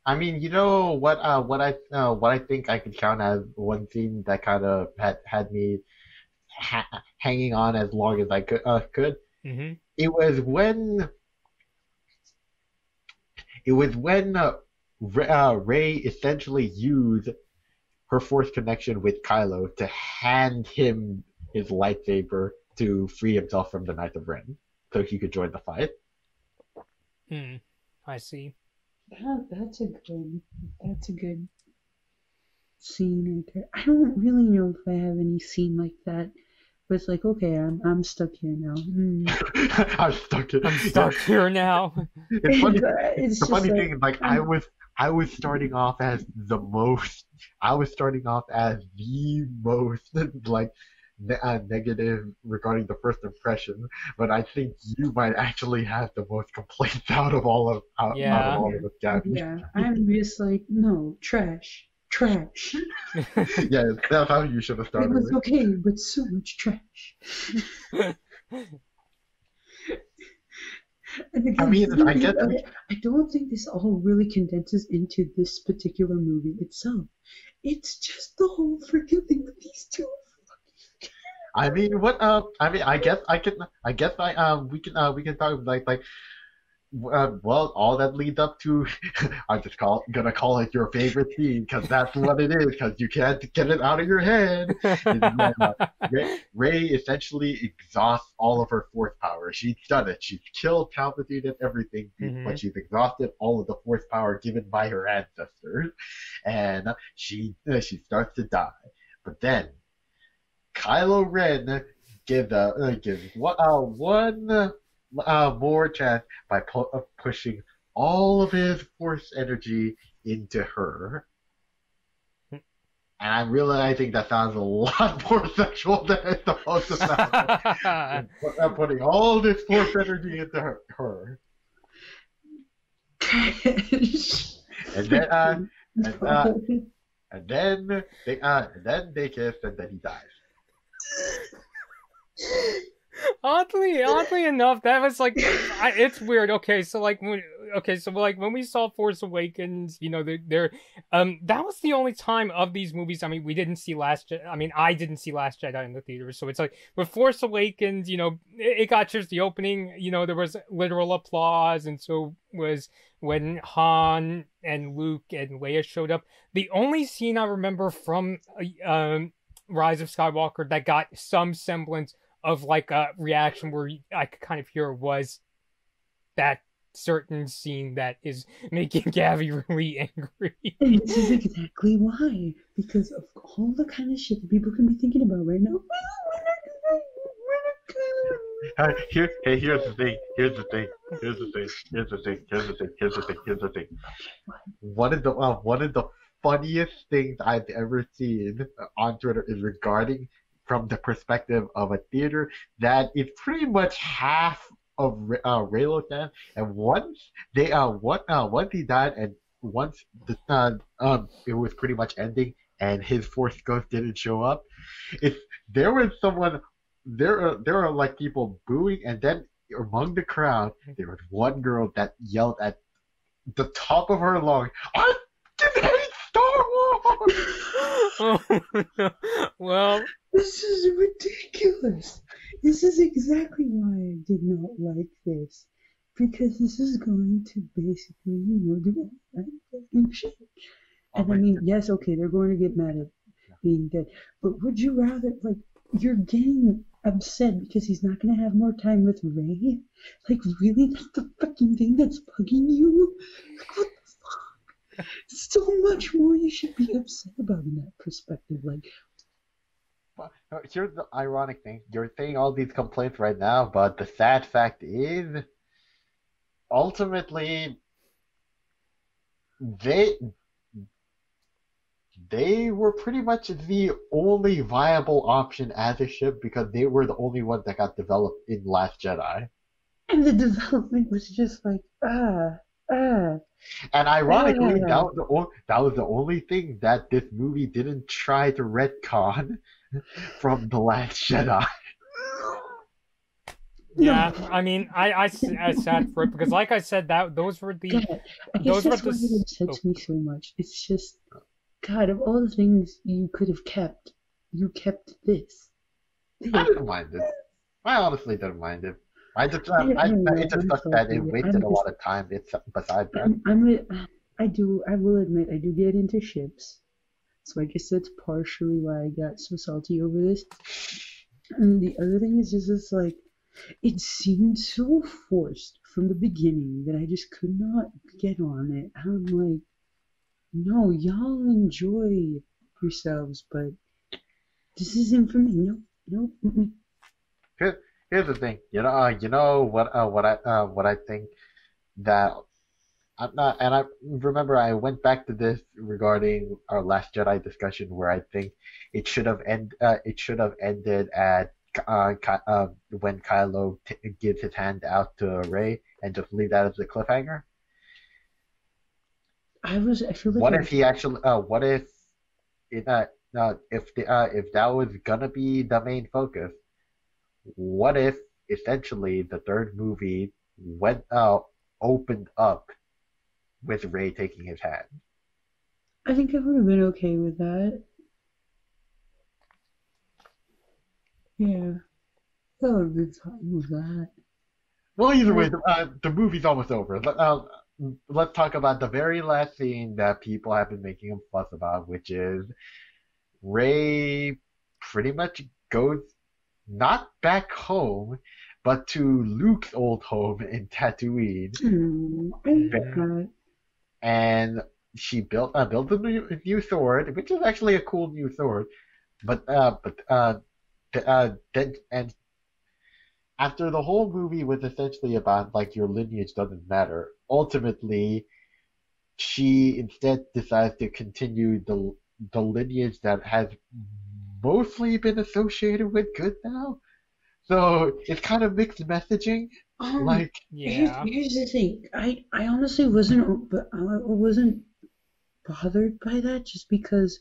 S2: I mean, what I think I could count as one scene that kind of had me hanging on as long as I could.
S1: Mm-hmm.
S2: It was when Rey essentially used her Force connection with Kylo to hand him his lightsaber to free himself from the Knights of Ren, so he could join the fight.
S1: I see.
S3: That's a good scene right there. I don't really know if I have any scene like that, but it's okay, I'm stuck here now.
S2: I'm stuck
S1: here now.
S2: It's funny. The funny thing is, I was starting off as the most negative regarding the first impression, but I think you might actually have the most complaints out of all of
S1: Yeah.
S2: all of us, Gabby.
S3: Yeah, I'm just like, no, trash. Trash.
S2: Yeah, that's how you should have
S3: It
S2: started
S3: was
S2: with.
S3: okay, but so much trash. And again,
S2: I mean, I get.
S3: I don't think this all really condenses into this particular movie itself. It's just the whole freaking thing with these two.
S2: I mean, what? I mean, I guess I can. I guess we can talk like. Well, all that leads up to, I'm just gonna call it your favorite scene because that's what it is. Because you can't get it out of your head. Rey essentially exhausts all of her force power. She's done it. She's killed Palpatine and everything, but she's exhausted all of the force power given by her ancestors, and she starts to die. But then Kylo Ren gives one more chance by pushing all of his force energy into her. And I'm realizing that sounds a lot more sexual than it's supposed to sound. Putting all this force energy into her. And then they kiss, and then he dies.
S1: Oddly enough, that was like, it's weird. Okay, so when we saw Force Awakens, you know, that was the only time of these movies. I mean, I didn't see Last Jedi in the theater, so it's like with Force Awakens, you know, it got just the opening. You know, there was literal applause, and so was when Han and Luke and Leia showed up. The only scene I remember from Rise of Skywalker that got some semblance of like a reaction where I could kind of hear was that certain scene that is making Gaby really angry.
S3: And this is exactly why. Because of all the kind of shit that people can be thinking about right now.
S2: Here's the thing. One of the funniest things I've ever seen on Twitter is regarding from the perspective of a theater that is pretty much half of Raylo fan, and once he died, and once it was pretty much ending, and his Force Ghost didn't show up, there are like people booing, and then among the crowd there was one girl that yelled at the top of her lungs, "I hate Star Wars!"
S1: Well,
S3: this is ridiculous. This is exactly why I did not like this. Because this is going to basically, you know, do all that fucking shit. And I mean, yes, okay, they're going to get mad at being dead. But would you rather, like, you're getting upset because he's not going to have more time with Rey? Like, really? That's the fucking thing that's bugging you? Like, what the fuck? So much more you should be upset about in that perspective. Like,
S2: here's the ironic thing. You're saying all these complaints right now, but the sad fact is, ultimately, they were pretty much the only viable option as a ship because they were the only ones that got developed in Last Jedi.
S3: And the development was just like,
S2: And ironically, that was the only thing that this movie didn't try to retcon from The Last Jedi.
S1: Yeah, I mean, I sad for it because, like I said, those were the.
S3: God, I guess that's why it upsets me so much. It's just, God, of all the things you could have kept, you kept this.
S2: I didn't mind it. I honestly didn't mind it. It just sucks that it wasted a lot of time. It's besides that.
S3: I will admit, I do get into ships. So I guess that's partially why I got so salty over this. And the other thing is just it's like, it seemed so forced from the beginning that I just could not get on it. I'm like, no, y'all enjoy yourselves, but this isn't for me. No.
S2: Here's the thing. You know what I think that I'm not, and I remember I went back to this regarding our Last Jedi discussion where I think it should have ended at when Kylo gives his hand out to Rey and just leave that as a cliffhanger.
S3: I feel like
S2: What if he actually? What if it? If that was gonna be the main focus, what if essentially the third movie went opened up with Rey taking his hand?
S3: I think I would have been okay with that. Yeah, I would have been fine with that.
S2: Well, either way, the movie's almost over. Let's talk about the very last scene that people have been making a fuss about, which is Rey pretty much goes not back home, but to Luke's old home in Tatooine,
S3: I like that.
S2: and she built a new sword, which is actually a cool new sword. Then and after the whole movie was essentially about like your lineage doesn't matter, ultimately she instead decides to continue the lineage that has mostly been associated with good now. So it's kind of mixed messaging. Like,
S1: Yeah.
S3: Here's the thing. I honestly wasn't bothered by that just because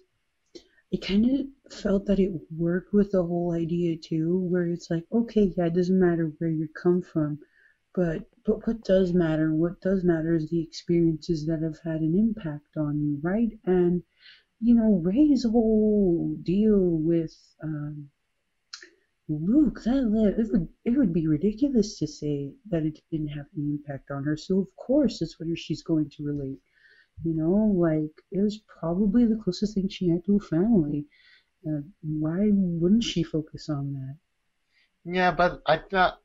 S3: it kind of felt that it worked with the whole idea too, where it's like, okay, yeah, it doesn't matter where you come from, but what does matter? What does matter is the experiences that have had an impact on you, right? And Ray's whole deal with Luke, it would be ridiculous to say that it didn't have any impact on her. So of course that's what she's going to relate. Like it was probably the closest thing she had to a family. Why wouldn't she focus on that?
S2: yeah, but I thought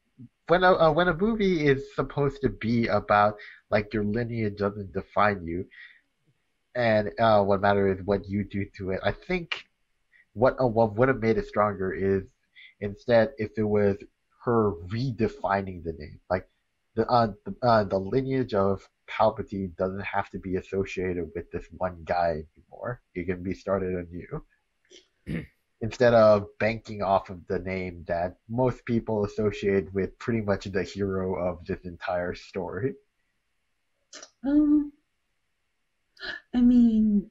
S2: when a movie is supposed to be about like your lineage doesn't define you, and what matters is what you do to it. I think what would have made it stronger is instead if it was her redefining the name, like the lineage of Palpatine doesn't have to be associated with this one guy anymore. It can be started anew. Instead of banking off of the name that most people associate with pretty much the hero of this entire story.
S3: Um, I mean,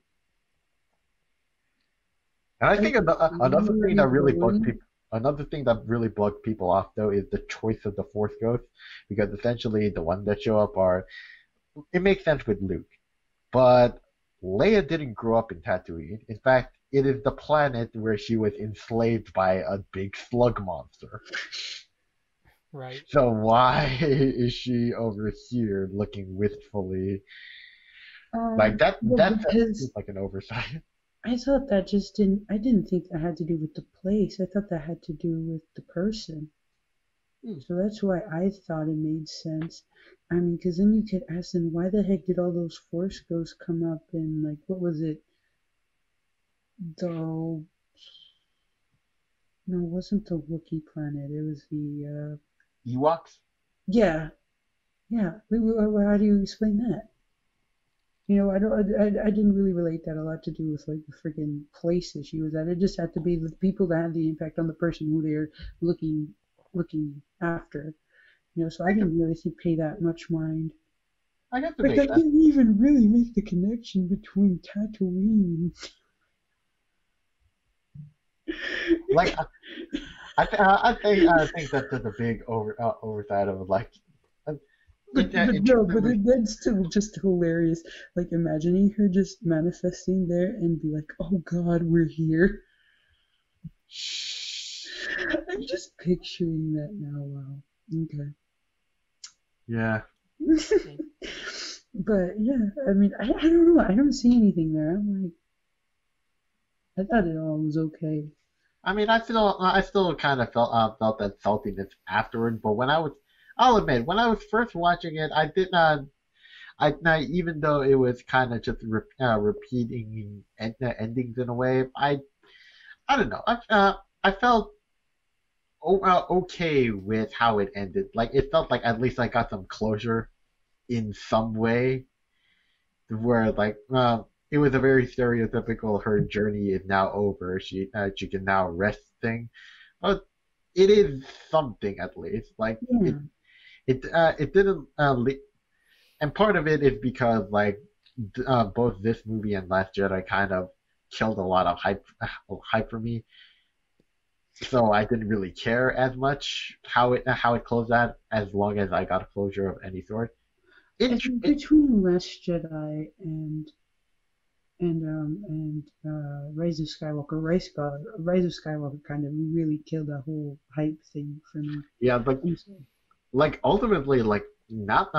S2: And I think
S3: really.
S2: another thing that really bugged people off though is the choice of the Force Ghosts, because essentially the ones that show up are it makes sense with Luke, but Leia didn't grow up in Tatooine. In fact, it is the planet where she was enslaved by a big slug monster.
S1: Right.
S2: So why is she over here looking wistfully like that?
S3: Well,
S2: That
S3: because
S2: seems like an oversight.
S3: I thought that just didn't. I didn't think that had to do with the place. I thought that had to do with the person. So that's why I thought it made sense. I mean, because then you could ask them, why the heck did all those Force ghosts come up in, like, what was it? The No, it wasn't the Wookiee planet. It was the
S2: Ewoks?
S3: yeah, yeah. How do you explain that? I don't. I didn't really relate that a lot to do with like the freaking places she was at. It just had to be the people that had the impact on the person who they're looking after. So I didn't really pay that much mind.
S2: I guess it
S3: Like
S2: makes
S3: I
S2: sense.
S3: didn't even really make the connection between Tatooine.
S2: Like I think that's just a big oversight of like
S3: But that's still just hilarious. Like imagining her just manifesting there and be like, "Oh God, we're here." I'm just picturing that now. Wow. Okay.
S2: yeah.
S3: But yeah, I mean, I don't know. I don't see anything there. I'm like, I thought it all was okay.
S2: I mean, I still kind of felt that saltiness afterward, but I'll admit, when I was first watching it, I did not. Even though it was kind of just repeating endings in a way, I don't know. I felt okay with how it ended. Like it felt like at least I got some closure in some way. where like it was a very stereotypical her journey is now over. She can now rest thing. But it is something at least. Like
S3: Yeah.
S2: it didn't and part of it is because like both this movie and Last Jedi kind of killed a lot of hype for me. So I didn't really care as much how it closed out as long as I got a closure of any sort.
S3: I
S2: It,
S3: think
S2: it
S3: between Last Jedi and Rise of Skywalker kind of really killed that whole hype thing for me.
S2: yeah, but
S3: I'm sorry.
S2: like ultimately like now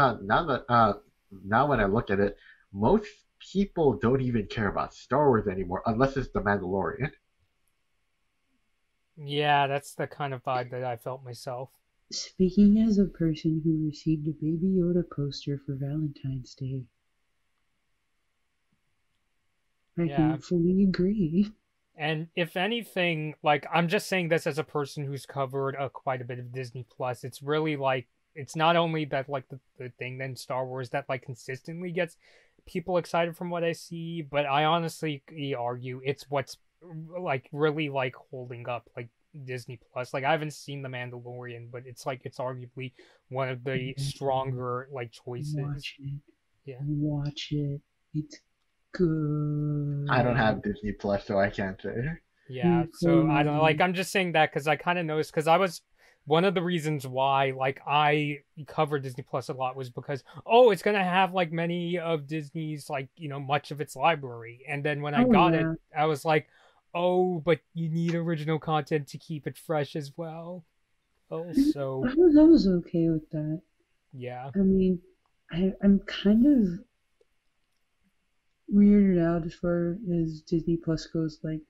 S2: when I look at it, most people don't even care about Star Wars anymore unless it's The Mandalorian.
S1: Yeah, that's the kind of vibe that I felt myself.
S3: Speaking as a person who received a Baby Yoda poster for Valentine's Day, I
S1: Yeah.
S3: can fully agree.
S1: And if anything, like I'm just saying this as a person who's covered quite a bit of Disney Plus. It's really like it's not only that like the thing in Star Wars that like consistently gets people excited from what I see, but I honestly argue it's what's like really like holding up like Disney Plus. Like I haven't seen The Mandalorian, but it's like it's arguably one of the stronger like choices.
S3: Watch it.
S1: Yeah.
S3: Watch it. It's good.
S2: I don't have Disney Plus, so I can't say.
S1: Yeah, so I don't like. I'm just saying that because I kind of noticed because I was one of the reasons why like I covered Disney Plus a lot was because it's gonna have like many of Disney's like much of its library, and then when I got it, I was like, oh, but you need original content to keep it fresh as well. Also,
S3: I was okay with that.
S1: Yeah.
S3: I mean, I'm kind of weirded out as far as Disney Plus goes, like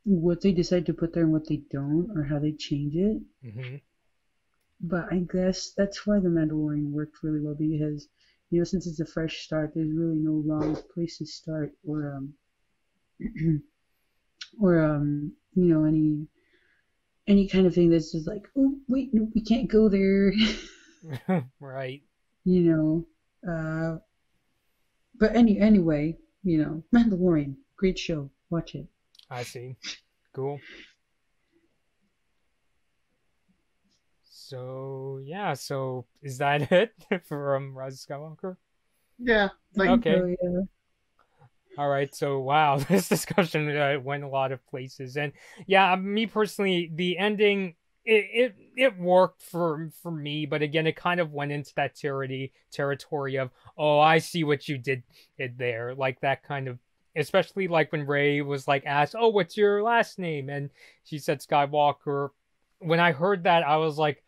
S3: what they decide to put there and what they don't, or how they change it.
S1: Mm-hmm.
S3: But I guess that's why The Mandalorian worked really well because, since it's a fresh start, there's really no wrong place to start or any kind of thing that's just like, oh wait, no, we can't go there.
S1: Right.
S3: But anyway, Mandalorian, great show. Watch it.
S1: I see. Cool. So yeah, so is that it for Rise of Skywalker?
S2: Yeah.
S1: Okay. Yeah. All right. So wow, this discussion went a lot of places, and yeah, me personally, the ending it worked for me, but again, it kind of went into that territory of I see what you did there, like that kind of. Especially like when Rey was like asked, "Oh, what's your last name?" and she said Skywalker. When I heard that, I was like,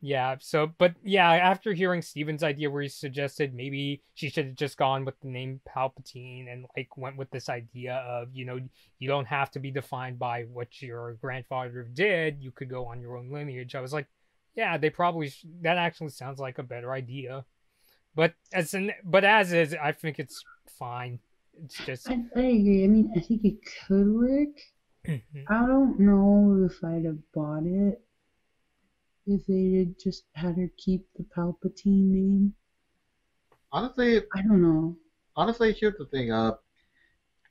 S1: yeah. So, but yeah, after hearing Steven's idea where he suggested maybe she should have just gone with the name Palpatine and like went with this idea of you don't have to be defined by what your grandfather did. You could go on your own lineage. I was like, yeah, they probably that actually sounds like a better idea. But as is, I think it's fine. It's just.
S3: I agree. I mean, I think it could work.
S1: Mm-hmm.
S3: I don't know if I'd have bought it if they had just had her keep the Palpatine name.
S2: Honestly,
S3: I don't know.
S2: Honestly, here's the thing.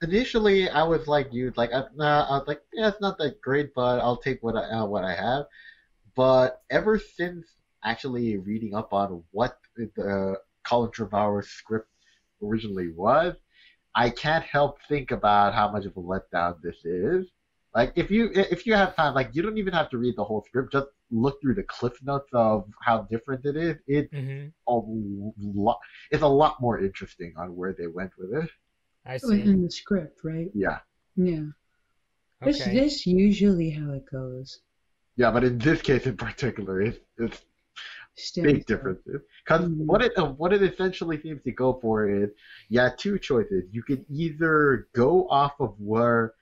S2: Initially I was like you, like I was like, yeah, it's not that great, but I'll take what I have. But ever since actually reading up on what the Colin Trevorrow's script originally was, I can't help think about how much of a letdown this is. Like if you have time, like you don't even have to read the whole script. Just look through the cliff notes of how different it is. It's it's a lot more interesting on where they went with it.
S1: I see.
S3: In the script, right?
S2: Yeah.
S3: Yeah.
S1: Okay.
S3: That's usually how it goes.
S2: Yeah, but in this case in particular, it's big differences. Because what it essentially seems to go for is, two choices. You can either go off of where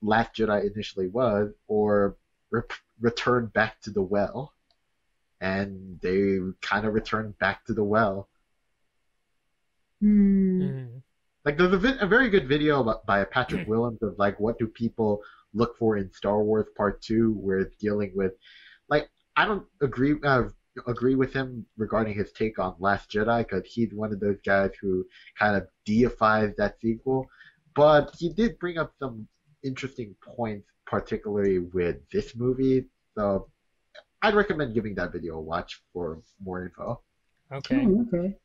S2: Last Jedi initially was, or return back to the well. And they kind of return back to the well. Like there's a very good video by Patrick Willems of like what do people look for in Star Wars Part 2, where it's dealing with, like, I don't agree. agree with him regarding his take on Last Jedi because he's one of those guys who kind of deifies that sequel. But he did bring up some interesting points, particularly with this movie. So I'd recommend giving that video a watch for more info.
S1: Okay.
S3: Oh, okay.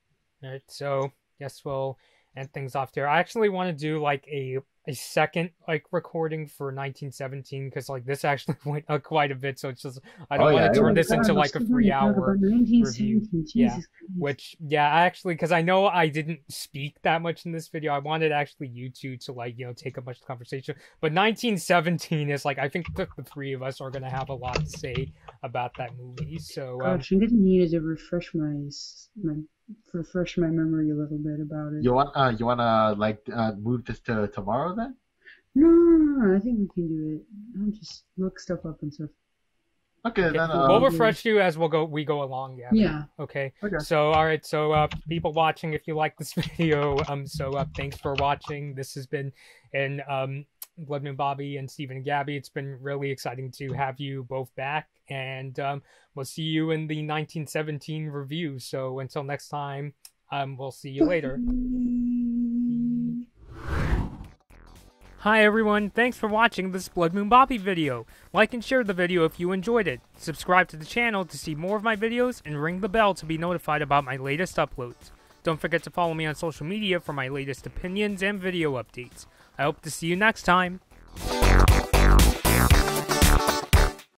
S1: All right, so guess we'll end things off there. I actually want to do like a second like recording for 1917 because like this actually went quite a bit, so it's just I don't want to turn this into like a 3-hour review. Yeah, which I actually because I know I didn't speak that much in this video. I wanted actually you two to like take a bunch of conversation, but 1917 is like I think the three of us are gonna have a lot to say about that movie. So
S3: gosh, I'm gonna need to refresh my memory a little bit about it.
S2: You wanna move this to tomorrow then?
S3: No, I think we can do it. I'll just look stuff up and stuff.
S2: Okay, then
S1: we'll refresh you as we go along. Yeah.
S3: Yeah.
S1: Okay. So all right. So people watching, if you like this video, thanks for watching. This has been Blood Moon Bobby and Steven and Gabby. It's been really exciting to have you both back, and we'll see you in the 1917 review. So until next time, we'll see you later. Hi everyone, thanks for watching this Blood Moon Bobby video. Like and share the video if you enjoyed it. Subscribe to the channel to see more of my videos and ring the bell to be notified about my latest uploads. Don't forget to follow me on social media for my latest opinions and video updates. I hope to see you next time.